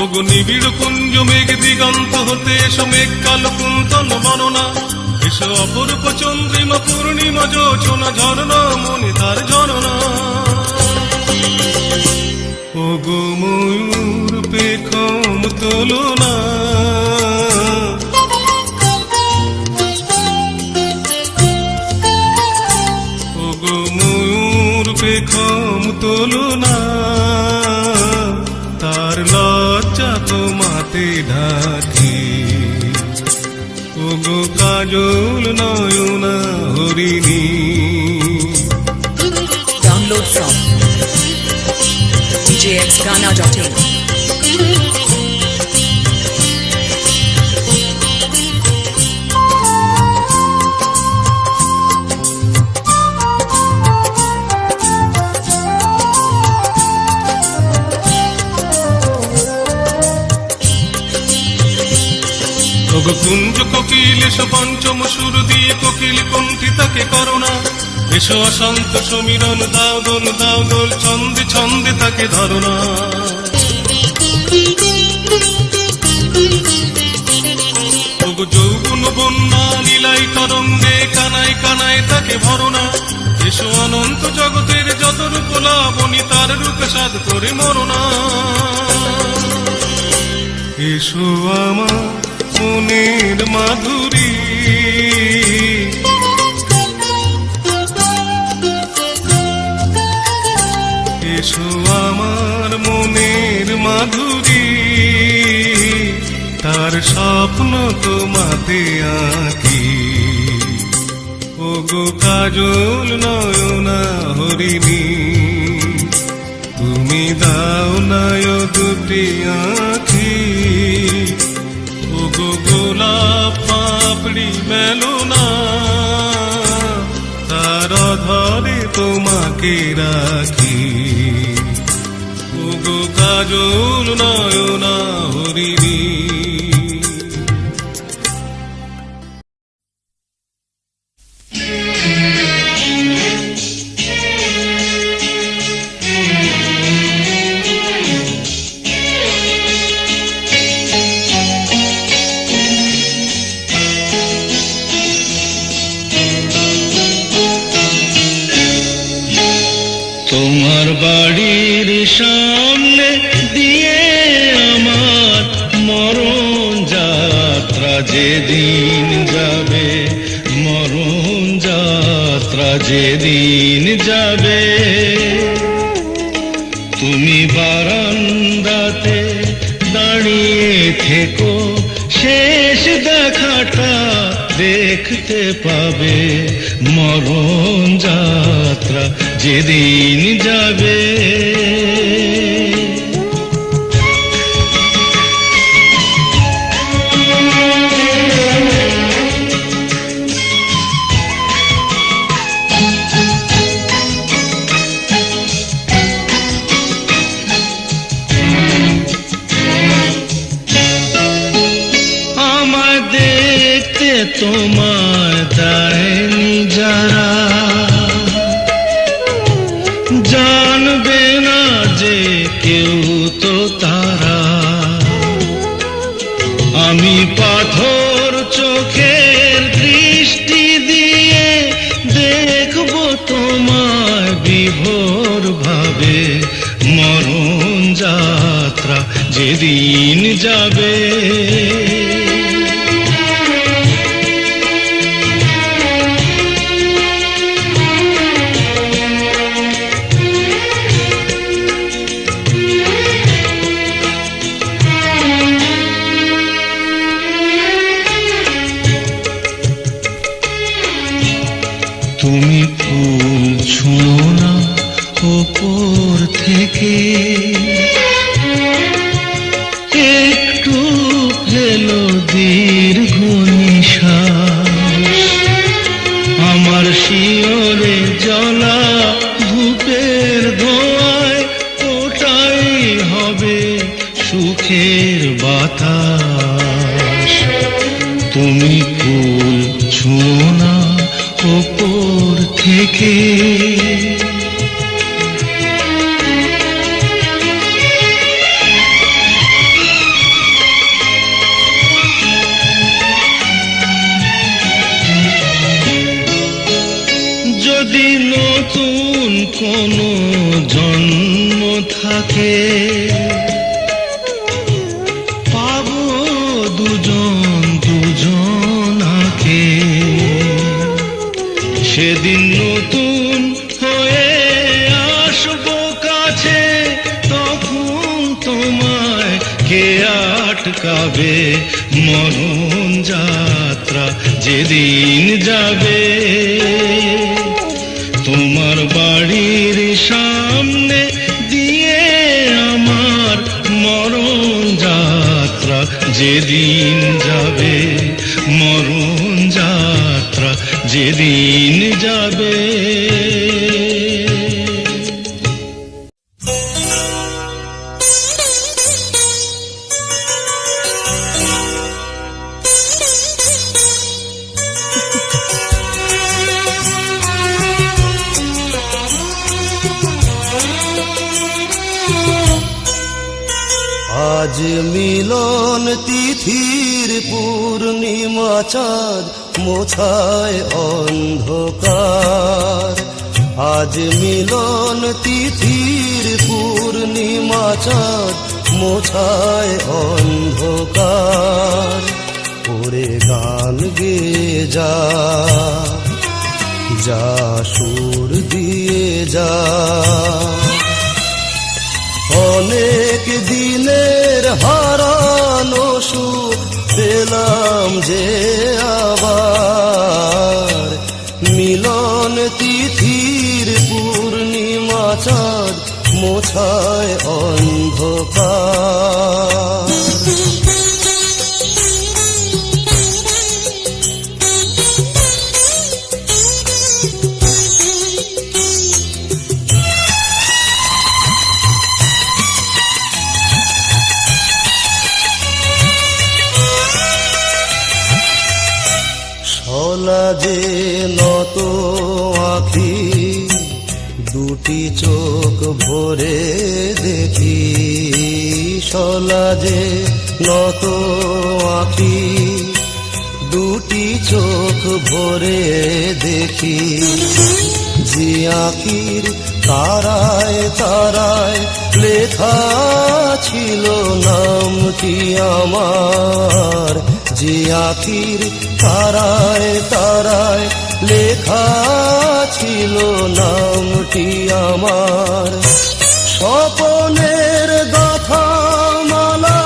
ওগো নিবিড় কুঞ্জ মেঘ দিগন্ত হতে এসো মেঘ কালো কুন্তল বরণা এসো অপরূপ চন্দ্রিমা পূর্ণিমা জোছনা ঝরনা মনে তার ঝরনা ওগো ময়ূর পেখম তোলো না ওগো ময়ূর পেখম তোলো না তার লজ্জা তোমাতে ঢাকি ওগো কাজল নয়না হরিণী Download from djxghana.in. ওগো কুঞ্জ কোকিল এসো পঞ্চম সুর দিয়ে কোকিল কণ্ঠী তাকে করোনা এসো অশান্ত সমীরণ দাও দোল ছন্দে ছন্দে তাকে ধরনা ওগো যৌবন বন্যা লীলাই তরঙ্গে কানায় কানায় তাকে ভরনা এসো অনন্ত জগতের যত রূপ লাবণী তার রূপে সাধ করে মরনা এসো আমার মনের মাধুরী এসো আমার মনের মাধুরী তার স্বপ্ন তোমাতে আঁকি ওগো কাজল নয়না হরিণী তুমি দাও নয় দুটি আঁখি ওগো গোলাপ পাপড়ি মেলো না তার ধরে তোমাকে রাখি ওগো কাজল নয়না হরিণী তোমার বাড়ির সামনে দিয়ে আমার মরণ যাত্রা যেদিন যাবে মরণ যাত্রা যেদিন যাবে তুমি বারান্দাতে দাঁড়িয়ে থেকো শেষ দেখাটা দেখতে পাবে মরণ যাত্রা যেদিন যাবে আমায় দেখতে তোমার দেয়নি যারা জানবে না যে কেউ তো তারা আমি পাথর চোখের দৃষ্টি যেদিন যাবে। তুমি ফুল ছুঁয়ো না ওপর থেকে, একটু ফেলো দীর্ঘ নিঃশ্বাস। আমার শিয়রে জ্বলা ধূপের ধোঁয়ায় ওটাই হবে সুখের বাতাস। তুমি ফুল ছুঁয়ো না ওপর থেকে, যদি নতুন কোনো জন্ম থাকে, পাবো দুজন দুজনাকে। সেদিন নতুন হয়ে আসবো কাছে, তখন তোমায় কে আটকাবে? মরণ যাত্রা যেদিন যাবে, তোমার বাড়ির সামনে দিয়ে আমার মরণ যাত্রা যেদিন যাবে, মরণ যাত্রা যেদিন যাবে। আজ মিলন তিথির পূর্ণিমা চাঁদ মোছায় অন্ধকার। আজ মিলন তিথির পূর্ণিমা চাঁদ মোছায় অন্ধকার। ওরে গান গেয়ে যা, যা সুর দিয়ে যা। অনেক দিনের হারানো সুখ পেলাম যে আবার। মিলন তিথির পূর্ণিমা চাঁদ মোছায় অন্ধকার। যে নত আখি দুটি চোখ ভরে দেখি। শলা যে নত আখি দুটি চোখ ভরে দেখি। যে আখির তারায় তারায় লেখা ছিল নামটি আমার। যে আখির তারায় তারায় লেখা ছিল নামটি আমার। স্বপনের গাথা মালা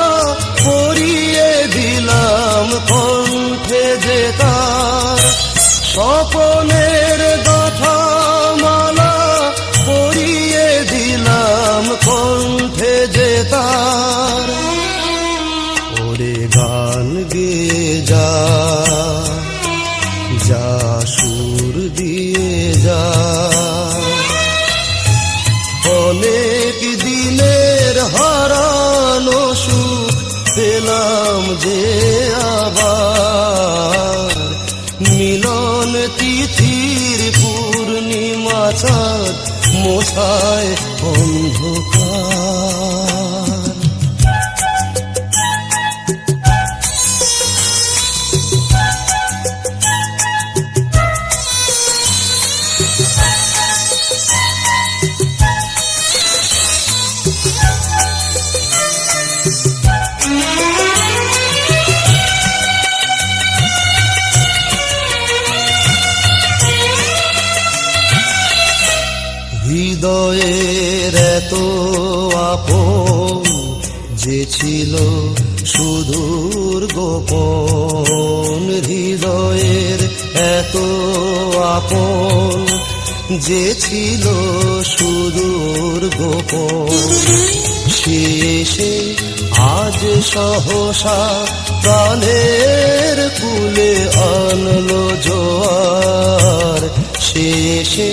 পরিয়ে দিলাম কণ্ঠে যে তার। স্বপনের গাথা মালা পরিয়ে দিলাম কণ্ঠে যে তার। ওরে গান গেয়ে যা, যা সুর দিয়ে যা। অনেক দিনের হারানো সুখ পেলাম যে আবার। মিলন তিথির পূর্ণিমা চাঁদ মোছায় অন্ধকার। হৃদয়ের এত আপন যে ছিল সুদূর গোপন, হৃদয়ের এত আপন যে ছিল সুদূর গোপন, শেষে আজ সহসা প্রাণের কুলে আনলো জোয়ার, শেষে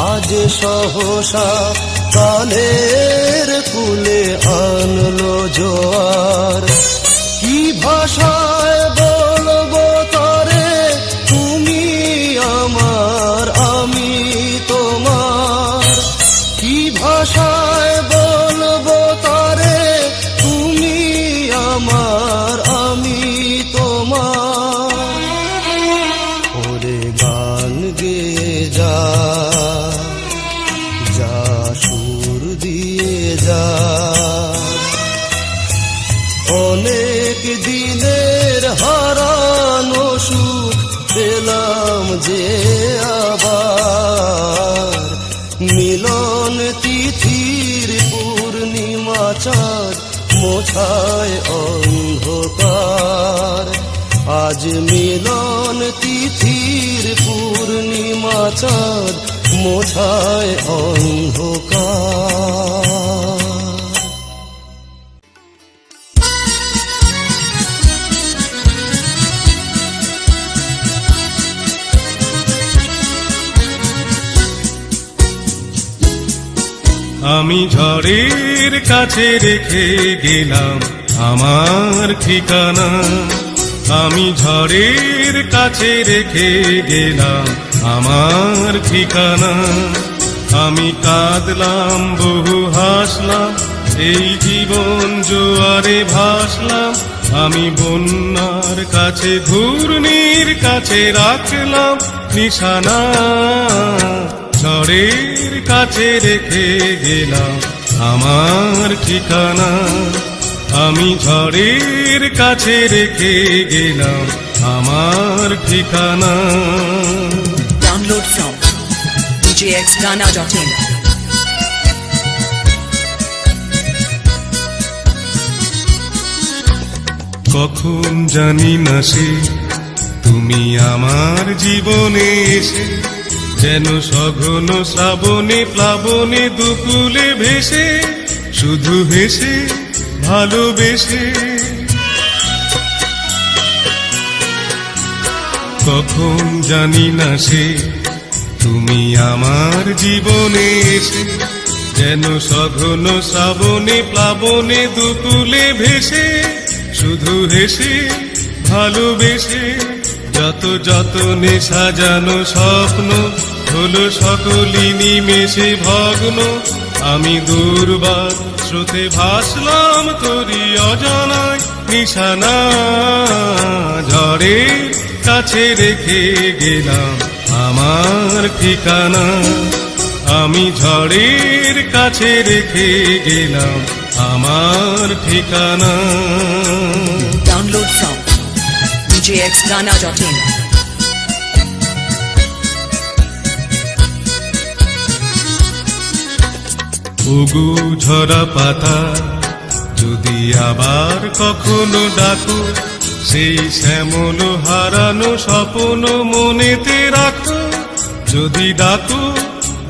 আজ সহসা প্রাণের কুলে আনলো জোয়ার। কি ভাষায় বলবো তরে, তুমি আমার আমি তোমার, কি ভাষায় বলবো তরে, তুমি আমার আমি তোমার। ওরে গান গেয়ে যা, যা সুর দিয়ে যা, অনেক দিনের হারানো সুখ পেলাম যে আবার, মিলন তিথির পূর্ণিমা চাঁদ মোছায় অন্ধকার, আজ মিলন তিথির পূর্ণিমা চাঁদ মোছায় অন্ধকার। আমি ঝড়ের কাছে রেখে গেলাম আমার ঠিকানা, আমি ঝড়ের কাছে রেখে গেলাম আমার ঠিকানা। আমি কাঁদলাম বহু হাসলাম, এই জীবন জোয়ারে ভাসলাম, আমি বন্যার কাছে ঘূর্ণির কাছে রাখলাম নিশানা। ঝড়ের কাছে রেখে গেলাম আমার ঠিকানা, আমি ঝড়ের কাছে রেখে গেলাম আমার ঠিকানা। Download from djxghana.in. কখন জানি না সে তুমি আমার জীবনে এসে, যেন সঘন শ্রাবণে প্লাবনে দুকুলে ভেসে, শুধু হেসে ভালোবেসে। কখন জানি না সে তুমি আমার জীবনে এসে, যেন সঘন শ্রাবণে প্লাবনে দুকুলে ভেসে, শুধু হেসে ভালোবেসে। যত যতনে সাজানো স্বপ্ন হলো সকলই নিমেষে ভগ্ন, আমি দুর্বার স্রোতে ভাসলাম তোরি অজানায় নিশানা। ঝড়ের কাছে রেখে গেলাম আমার ঠিকানা, আমি ঝড়ের কাছে রেখে গেলাম আমার ঠিকানা। Download from djxghana.in. ওগো ঝরা পাতা, যদি আবার কখনো ডাকো, সেই শ্যামল হারানো স্বপ্ন মনেতে রাখো। যদি ডাকো,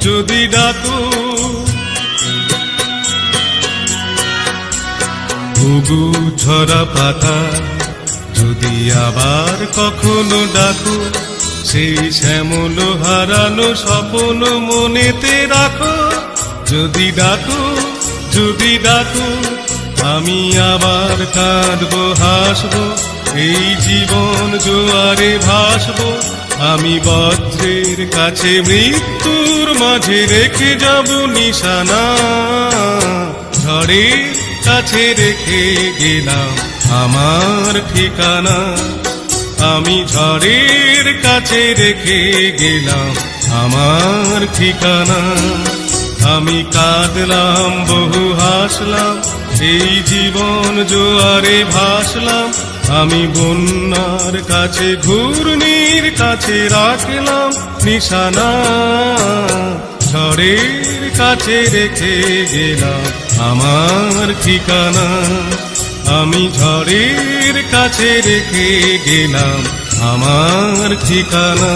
যদি ডাকো, ওগো ঝরা পাতা, যদি আবার কখনো ডাকো, সেই শ্যামল হারানো স্বপ্ন মনেতে রাখো। যদি ডাকো, যদি ডাকো, আমি আবার কাঁদবো হাসবো, এই জীবন জোয়ারে ভাসবো। আমি বজ্রের কাছে মৃত্যুর মাঝে রেখে যাব নিশানা। ঝড়ের কাছে রেখে গেলাম আমার ঠিকানা, আমি ঝড়ের কাছে রেখে গেলাম আমার ঠিকানা। আমি কাঁদলাম বহু হাসলাম, এই জীবন জোয়ারে ভাসলাম। আমি বন্যার কাছে ঘূর্ণির কাছে রাখলাম নিশানা। ঝড়ের কাছে রেখে গেলাম আমার ঠিকানা, আমি ঝড়ের কাছে রেখে গেলাম আমার ঠিকানা।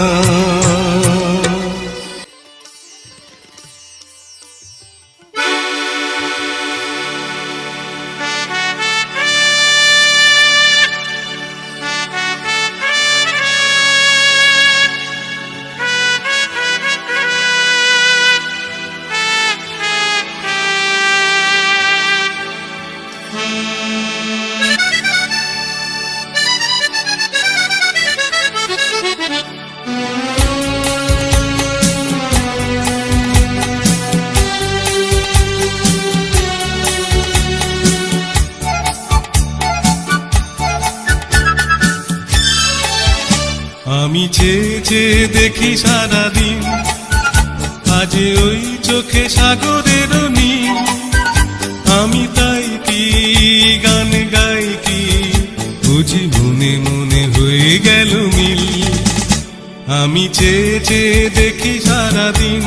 আমি চেয়ে চেয়ে দেখি সারাদিন, আজ ওই চোখে সাগরের নীল, আমি তাই কি গান গাই কি বুঝি মনে মনে হয়ে গেল মিল। আমি চেয়ে চেয়ে দেখি সারাদিন,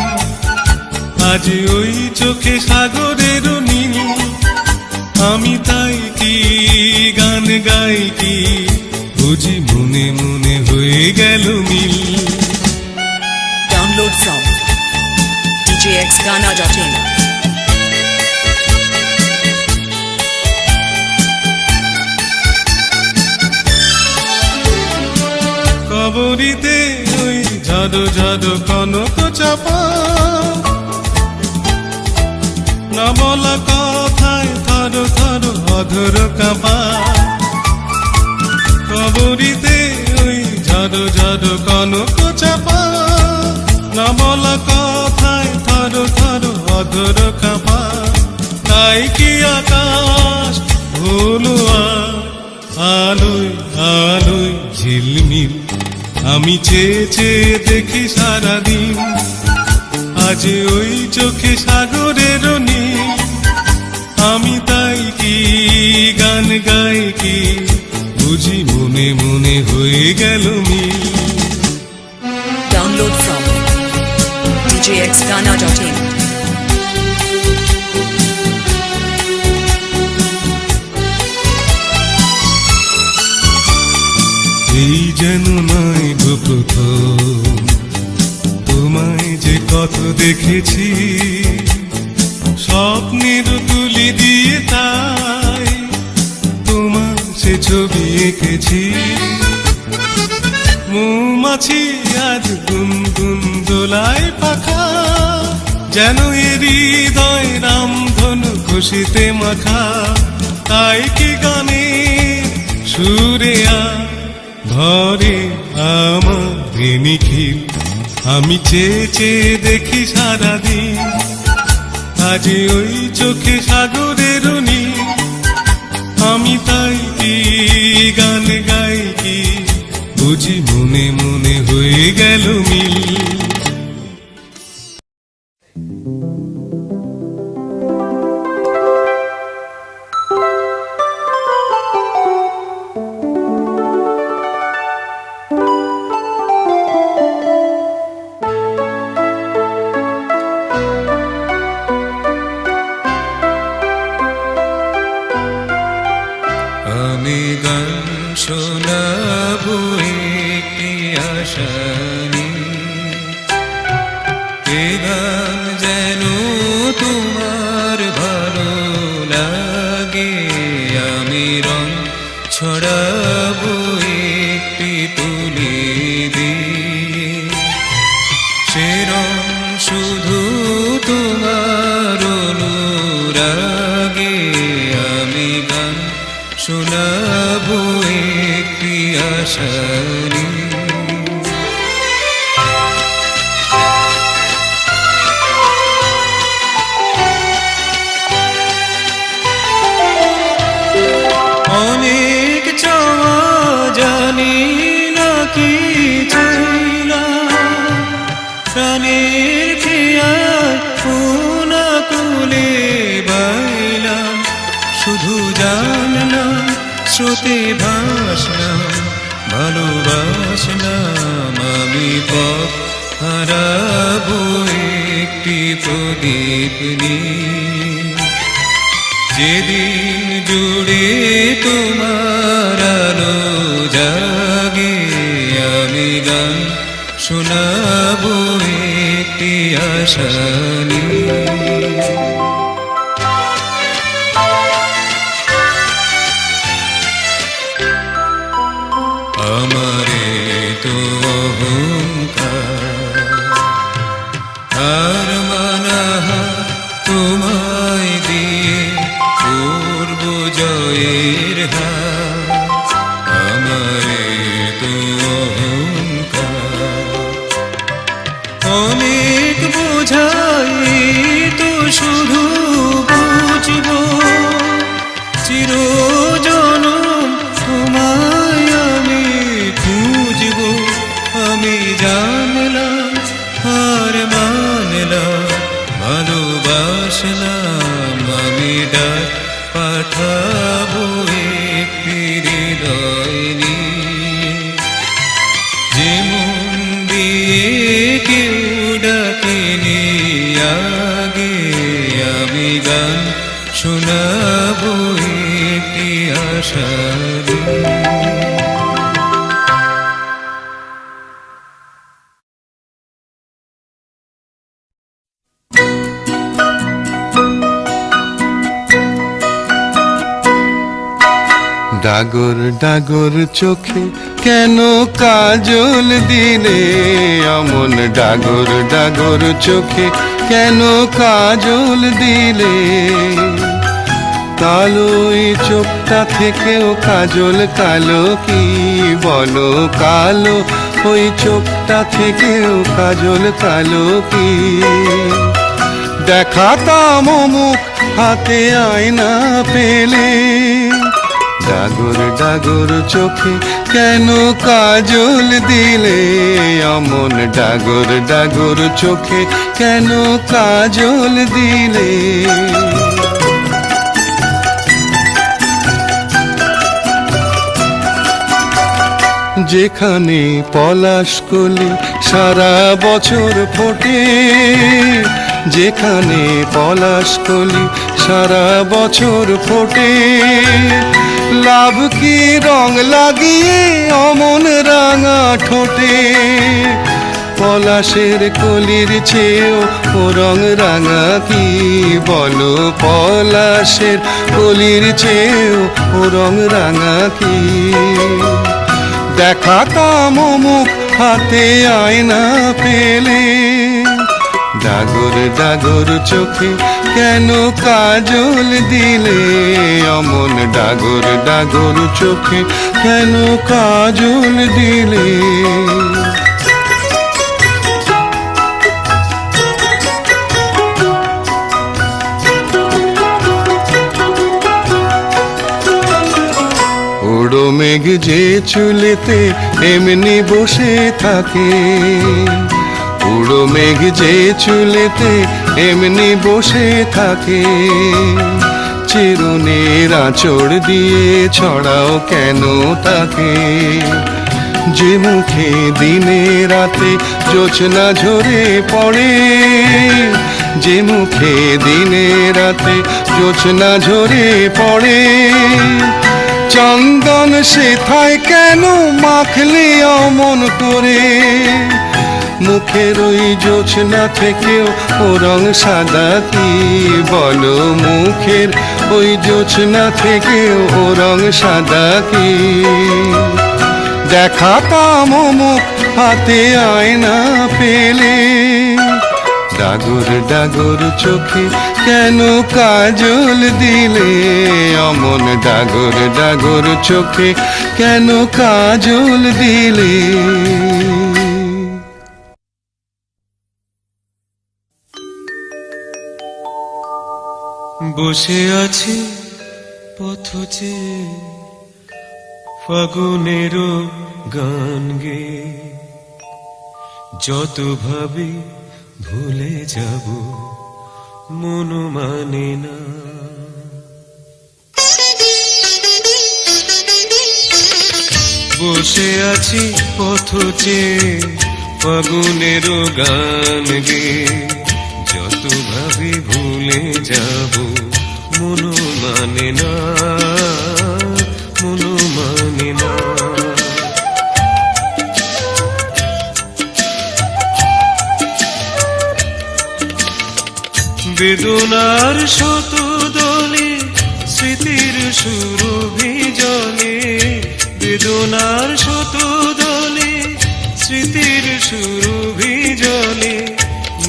আজ ওই চোখে সাগরের নীল, আমি তাই কি গান গাই কি বুঝি মনে মনে হয়ে গেল মিল। Download from djxghana.in. কবরিতে ওই ঝাড়ো ঝাড়ো কনক চাপা, না বলা কথায় থরো থরো অধর কাঁপা। কবরিতে ওই ঝাড়ো ঝাড়ো কনক চাপা, না বলা কথায় থরো থরো অধর কাঁপা। তাই কি আকাশ হলো আলোয় আলোয় ঝিলমিল, আমি চেয়ে চেয়ে দেখি সারাদিন, আজ ওই চোখে সাগরের নীল, আমি তাই কি গান গাই কি বুঝি মনে মনে হয়ে গেল মিল। Download from djxghana.in. এই যেন নয় গো প্রথম, তোমায় যে কত দেখেছি, স্বপ্নের তুলি দিয়ে তাই তোমার সে ছবি এঁকেছি। মৌমাছি আজ গুনগুন দোলায় পাখা, যেন এ হৃদয় রামধনু খুশিতে মাখা। তাই কি গানে সুরে ধরে আমার নিখিল, আমি চেয়ে চেয়ে দেখি সারাদিন, আজ ওই চোখে সাগরের নীল, আমি তাই কি গান গাই কি বুঝি মনে মনে হয়ে গেল মিল। আমি গান শোনাবো একটি আশানি, এ গান যেন তোমার ভালো লাগে। আমি রং ছড়াবো একটি তুলি দিয়ে, সে রং শুধু তোমার অনুরাগে। আমি গান শোনাবো একটি আশানি, অনেক চাওয়া জানি না কি চাইলাম, প্রাণের খেয়াল পুনা কুলে বাইলাম। শুধু জানলাম স্রোতে ভাসলাম, ভালোবাসলাম। আমি পথ হারাবো একটি প্রদীপ নিয়ে। যেদিন জুড়ে তোমার আলো জাগে, আমি গান শোনাবো একটি আশা নিয়ে। আমারে তো অহংকার আর মানাহা তোমায় দিয়ে পূর্ব জয়ের হাত। আমারে তো অহংকার অনেক বোঝাই তো শুধু বুঝবো চিরজনম তোমায় আমি খুঁজবো। আমি জানলাম আর মানলাম ভালোবাসলাম, আমি ডাক পাঠাবো একটি হৃদয় নিয়ে। যে মন দিয়ে কেউ ডাকেনি আগে, আমি গান শোনাবো একটি আশা নিয়ে। ডাগর ডাগর চোখে কেন কাজল দিলে অমন, ডাগর ডাগর চোখে কেন কাজল দিলে। কালো এই চোখটা থেকেও কাজল কালো কি বলো, কালো ওই চোখটা থেকেও কাজল কালো কি। দেখাতাম মুখ হাতে আয়না পেলে, ডাগর ডাগর চোখে কেন কাজল দিলে অমন, ডাগর ডাগর চোখে কেন কাজল দিলে। যেখানে পলাশকলি সারা বছর ফোটে, যেখানে পলাশকলি সারা বছর ফোটে। লাভ কি রং লাগিয়ে অমন রাঙা ঠোঁটে, পলাশের কলির চেয়েও ও রং রাঙা কি বলো, পলাশের কলির চেয়েও ও রং রাঙা কি। দেখাতাম মুখ হাতে আয়না পেলে, ডাগর ডাগর চোখে কেন কাজল দিলে অমন, ডাগর ডাগর চোখে কেন কাজল দিলে। উড়ো মেঘ যে চুলেতে এমনি বসে থাকে, উড়ো মেঘ যে চুলেতে এমনি বসে থাকে। চিরুনির আঁচড় দিয়ে ছড়াও কেন তাকে, যে মুখে দিনে রাতে জোছনা ঝরে পড়ে, যে মুখে দিনে রাতে জোছনা ঝরে পড়ে। চন্দন সেথায় কেন মাখলে অমন করে, মুখের ওই জোছনা থেকেও ও রং সাদা কি বলো, মুখের ওই জোছনা থেকেও ও রং সাদা কি। দেখাতাম মুখ হাতে আয়না পেলে, ডাগর ডাগর চোখে কেন কাজল দিলে অমন, ডাগর ডাগর চোখে কেন কাজল দিলে। বসে আছি পথে ফাগুনেরও গান গে, যত ভাবি ভুলে যাব মন মানে না। বসে আছি পথে ফাগুনেরও গান গে, যত ভাবি ভুলে যাব মন মানে না, মন মানে না। বেদনার শত দলে স্মৃতির সুরভি জলে, বেদনার শত দলে স্মৃতির সুরভি জলে,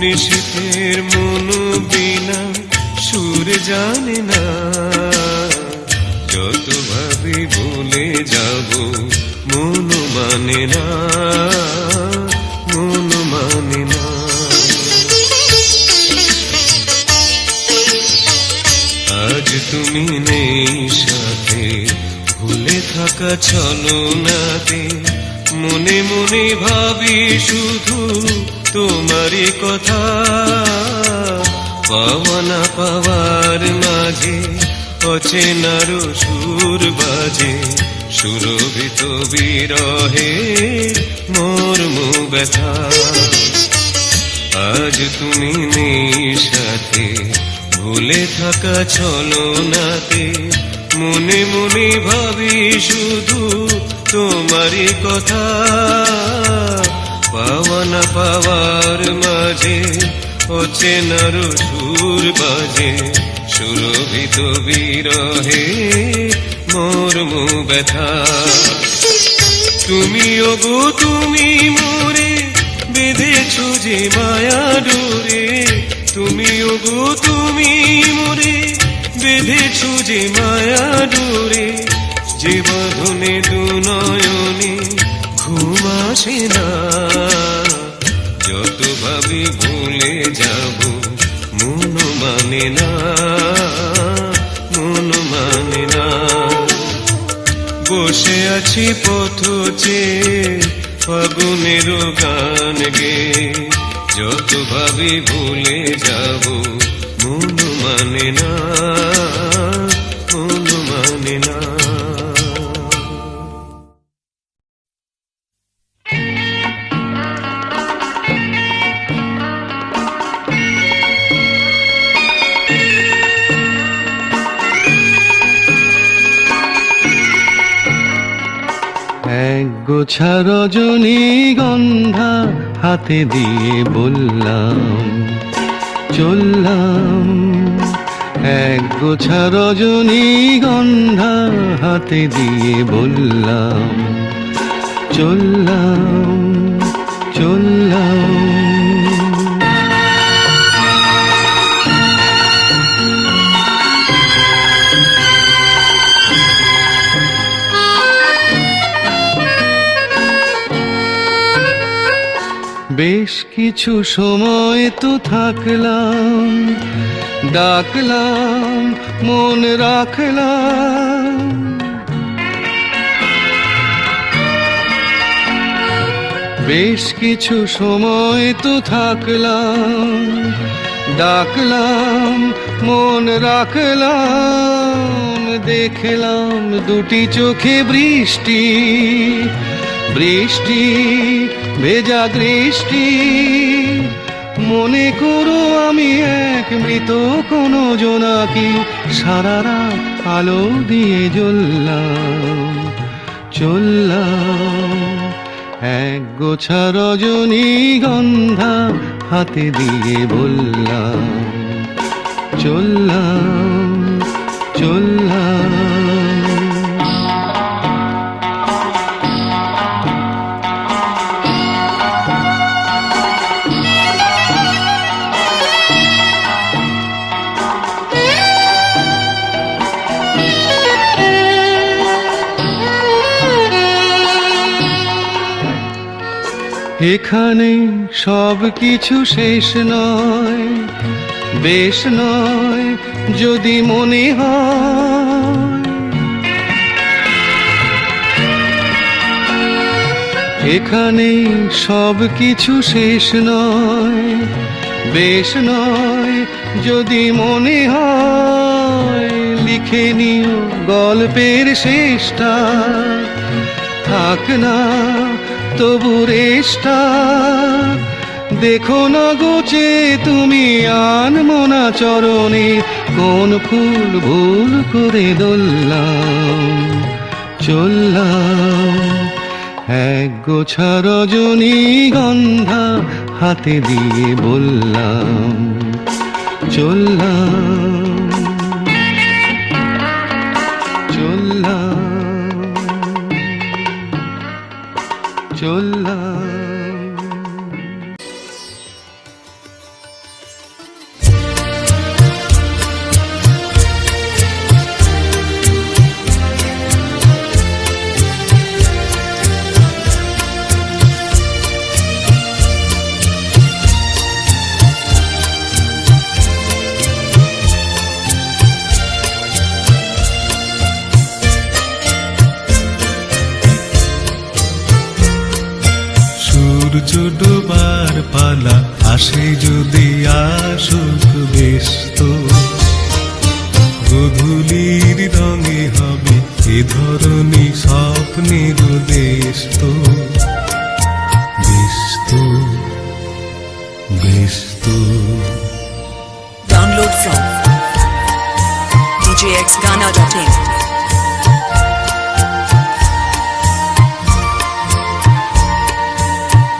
নিশীথের মন বিনা সুর জানে না। যত ভাবি ভুলে যাব মন মানে না, মন মানে না। আজ তুমি নেই সাথে, ভুলে থাকা ছলনাতে, মনে মনে ভাবি শুধু তোমারই কথা। পাওয়া না পাওয়ার মাঝে অচেনার সুর বাজে, সুরভিত বিরহে মর্ম ব্যথা। আজ তুমি নেই সাথে, ভুলে থাকা ছলনাতে, মনে মনে ভাবি শুধু তোমারই কথা। পাওয়া না পাওয়ার মাঝে অচেনার সুর বাজে, সুরভিত বিরহে মর্ম ব্যথা। তুমি ওগো তুমি মোরে বেঁধেছ যে মায়া ডোরে, তুমি ওগো তুমি মোরে বেঁধেছ যে মায়া ডোরে। যে বাঁধনে দুনয়নে ঘুম আসে না, যত ভাবি ভুলে যাব মন মানে না, মন মানে না। বসে আছি পথ চেয়ে ফাগুনের গান গে, যত ভাবি ভুলে যাব মন মানে না, মন মানে না। এক গোছা রজনীগন্ধা হাতে দিয়ে বললাম চললাম। এক গোছা রজনীগন্ধা হাতে দিয়ে বললাম চললাম, চললাম। বেশ কিছু সময় তো থাকলাম, ডাকলাম মন রাখলাম। বেশ কিছু সময় তো থাকলাম, ডাকলাম মন রাখলাম। দেখলাম দুটি চোখে বৃষ্টি, বৃষ্টি ভেজা দৃষ্টি। মনে করো আমি এক মৃত কোন জোনাকি, সারা রাত আলো দিয়ে জ্বললাম, চললাম। এক গোছা রজনীগন্ধা হাতে দিয়ে বললাম চললাম, চললাম। এখানে সব কিছু শেষ নয়, বেশ নয় যদি মনে হয়। এখানে সব কিছু শেষ নয়, বেশ নয় যদি মনে হয়। লিখে নিও গল্পের শেষটা, থাক না তবু রেশটা। দেখো না গোচে তুমি আনমনা চরণে কোন ফুল ভুল করে দোললাম চললাম এক গোছা রজনীগন্ধা হাতে দিয়ে বললাম চললাম চললাম চললাম। সূর্য ডোবার পালা আসে যদি আসুক ব্যস্ত গধূলির রঙে হবে এ ধরনী স্বপ্নের দেশ তো ব্যস্ত ব্যস্ত। Download from djxghana.in.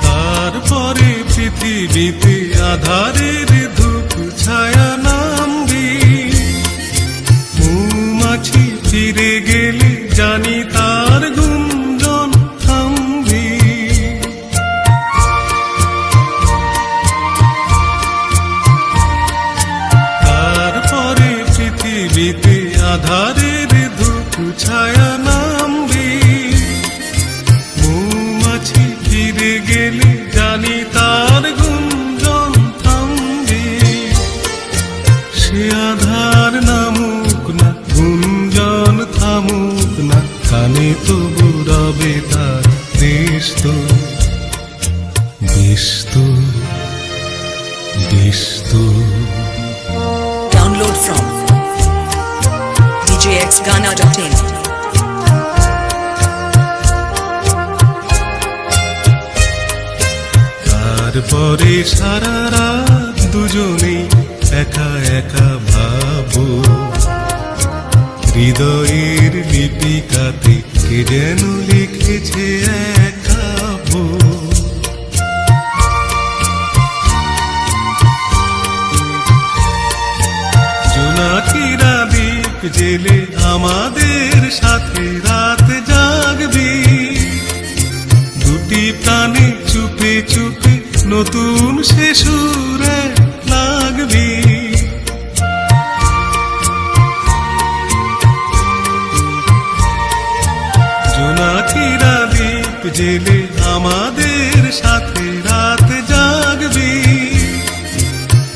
তারপরে পৃথিবীতে আধারের ধূপ ছায়া নামবে মৌমাছি ফিরে গেলে জানি তার গুঞ্জন থামবে তারপরে পৃথিবীতে আধারের ধূপ ছায়া নামবে মৌমাছি ফিরে গেলে জানি তার গুঞ্জন থামবে সে আধার নামুক না গুঞ্জন থামুক না কানে তবু রবে তার ব্যস্ত ব্যস্ত ব্যস্ত। Download from djxghana.in. তারপরে সারা রাত দুজনে একা একা ভাবো হৃদয়ের লিপিকাতে কে যেন লিখেছে একাবো জোনাকিরা দ্বীপ জেলে আমাদের সাথে রাত জাগবে দুটি প্রাণে চুপে চুপে নতুন সে সুরে লাগবে জোনাকিরা দ্বীপ জেলে আমাদের সাথে রাত জাগবে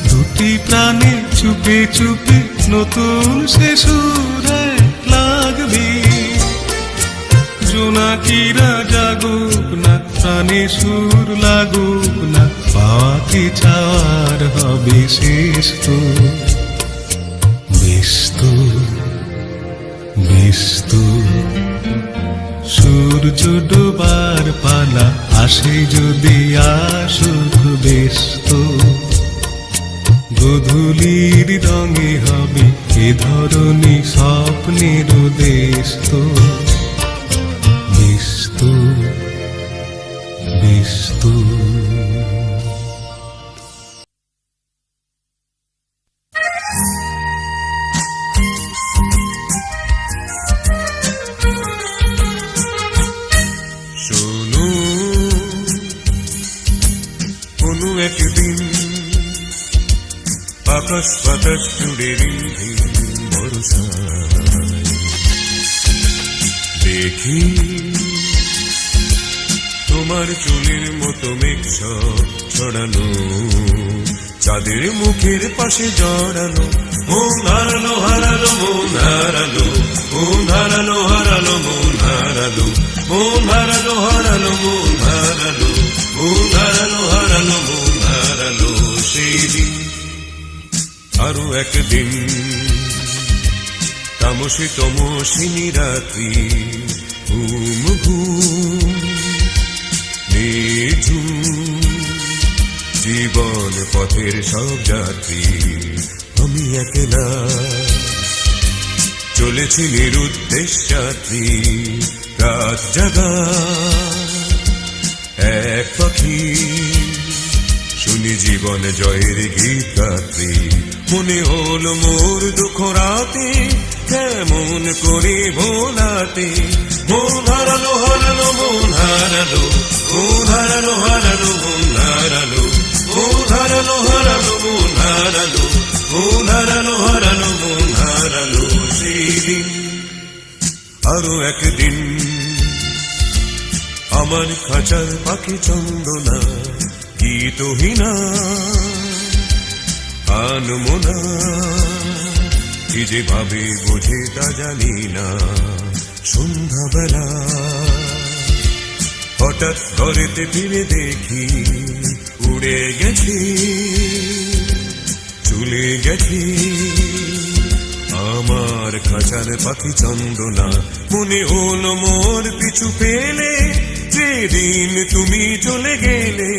দুটি প্রাণে চুপে চুপে নতুন সে সুরে লাগবে জোনাকিরা জাগুক না প্রাণে সুর লাগুক না পাখি চার হবে শেষ তো ব্যস্ত ব্যস্ত। সূর্য ডোবার পালা আসে যদি আসুক ব্যস্ত গধূলির রঙে হবে এ ধরনী স্বপ্নের দেশ তো ব্যস্ত ব্যস্ত। শোনো কোনো একদিন আকাশ বাতাস জুড়ে রিমঝিম বর্ষায় দেখি তোমার চুলের মতো মেঘ সব ছড়ানো চাঁদের মুখের পাশে জড়ানো মন হারালো হারালো মন হারালো মন হারালো হারালো মন হারালো মন হারালো হারালো মন হারালো মন হারালো হারালো মন হারালো সেই দিন আরো একদিন তামসী তমসিনী রাত্রি ঘুম ঘুম নিঝুম জীবন পথের সব যাত্রী আমি একলা চলেছি নিরুদ্দেশ যাত্রী রাত জাগা এক পাখি শুনি জীবন জয়ের গীত রাত্রি মনে হলো মোর দুঃখ রাতে কেমন করে ভোলাতে মন হারালো হারালো মন হারালো মন হারালো হারালো মন হারালো মন হারালো হারালো মন হারালো মন হারালো হারালো মন হারালো সেই দিন আরো একদিন আমার খাঁচার পাখি চন্দনা গীতহীনা আনমনা কি যে ভাবে বোঝে তা জানি না সন্ধ্যাবেলা হঠাৎ ঘরেতে ফিরে দেখি উড়ে গেছি চলে গেছি আমার খাঁচার পাখি চন্দনা মনে হলো মোর পিছু পেলে যেদিন তুমি চলে গেলে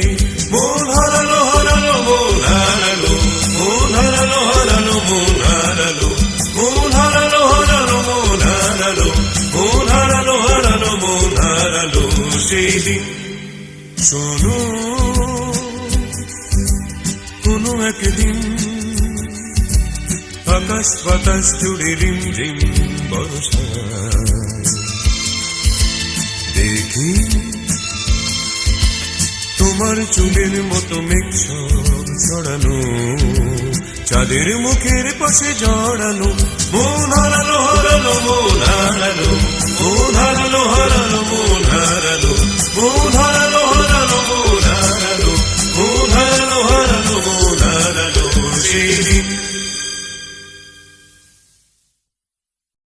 মন হারালো হারালো মন হারালো মন হারালো হারালো মন হারালো মন হারালো হারালো মন হারালো মন হারালো হারালো মন হারালো সেই দিন শোনো কোনো একদিন আকাশ বাতাস জুড়ে রিম রিম বর্ষা দেখি তোমার চুলের মতো মেঘ ছড়ানো চাঁদের মুখের পাশে জড়ানো মন হারালো হারালো মন হারালো মন হারালো হারালো মন হারালো মন হারালো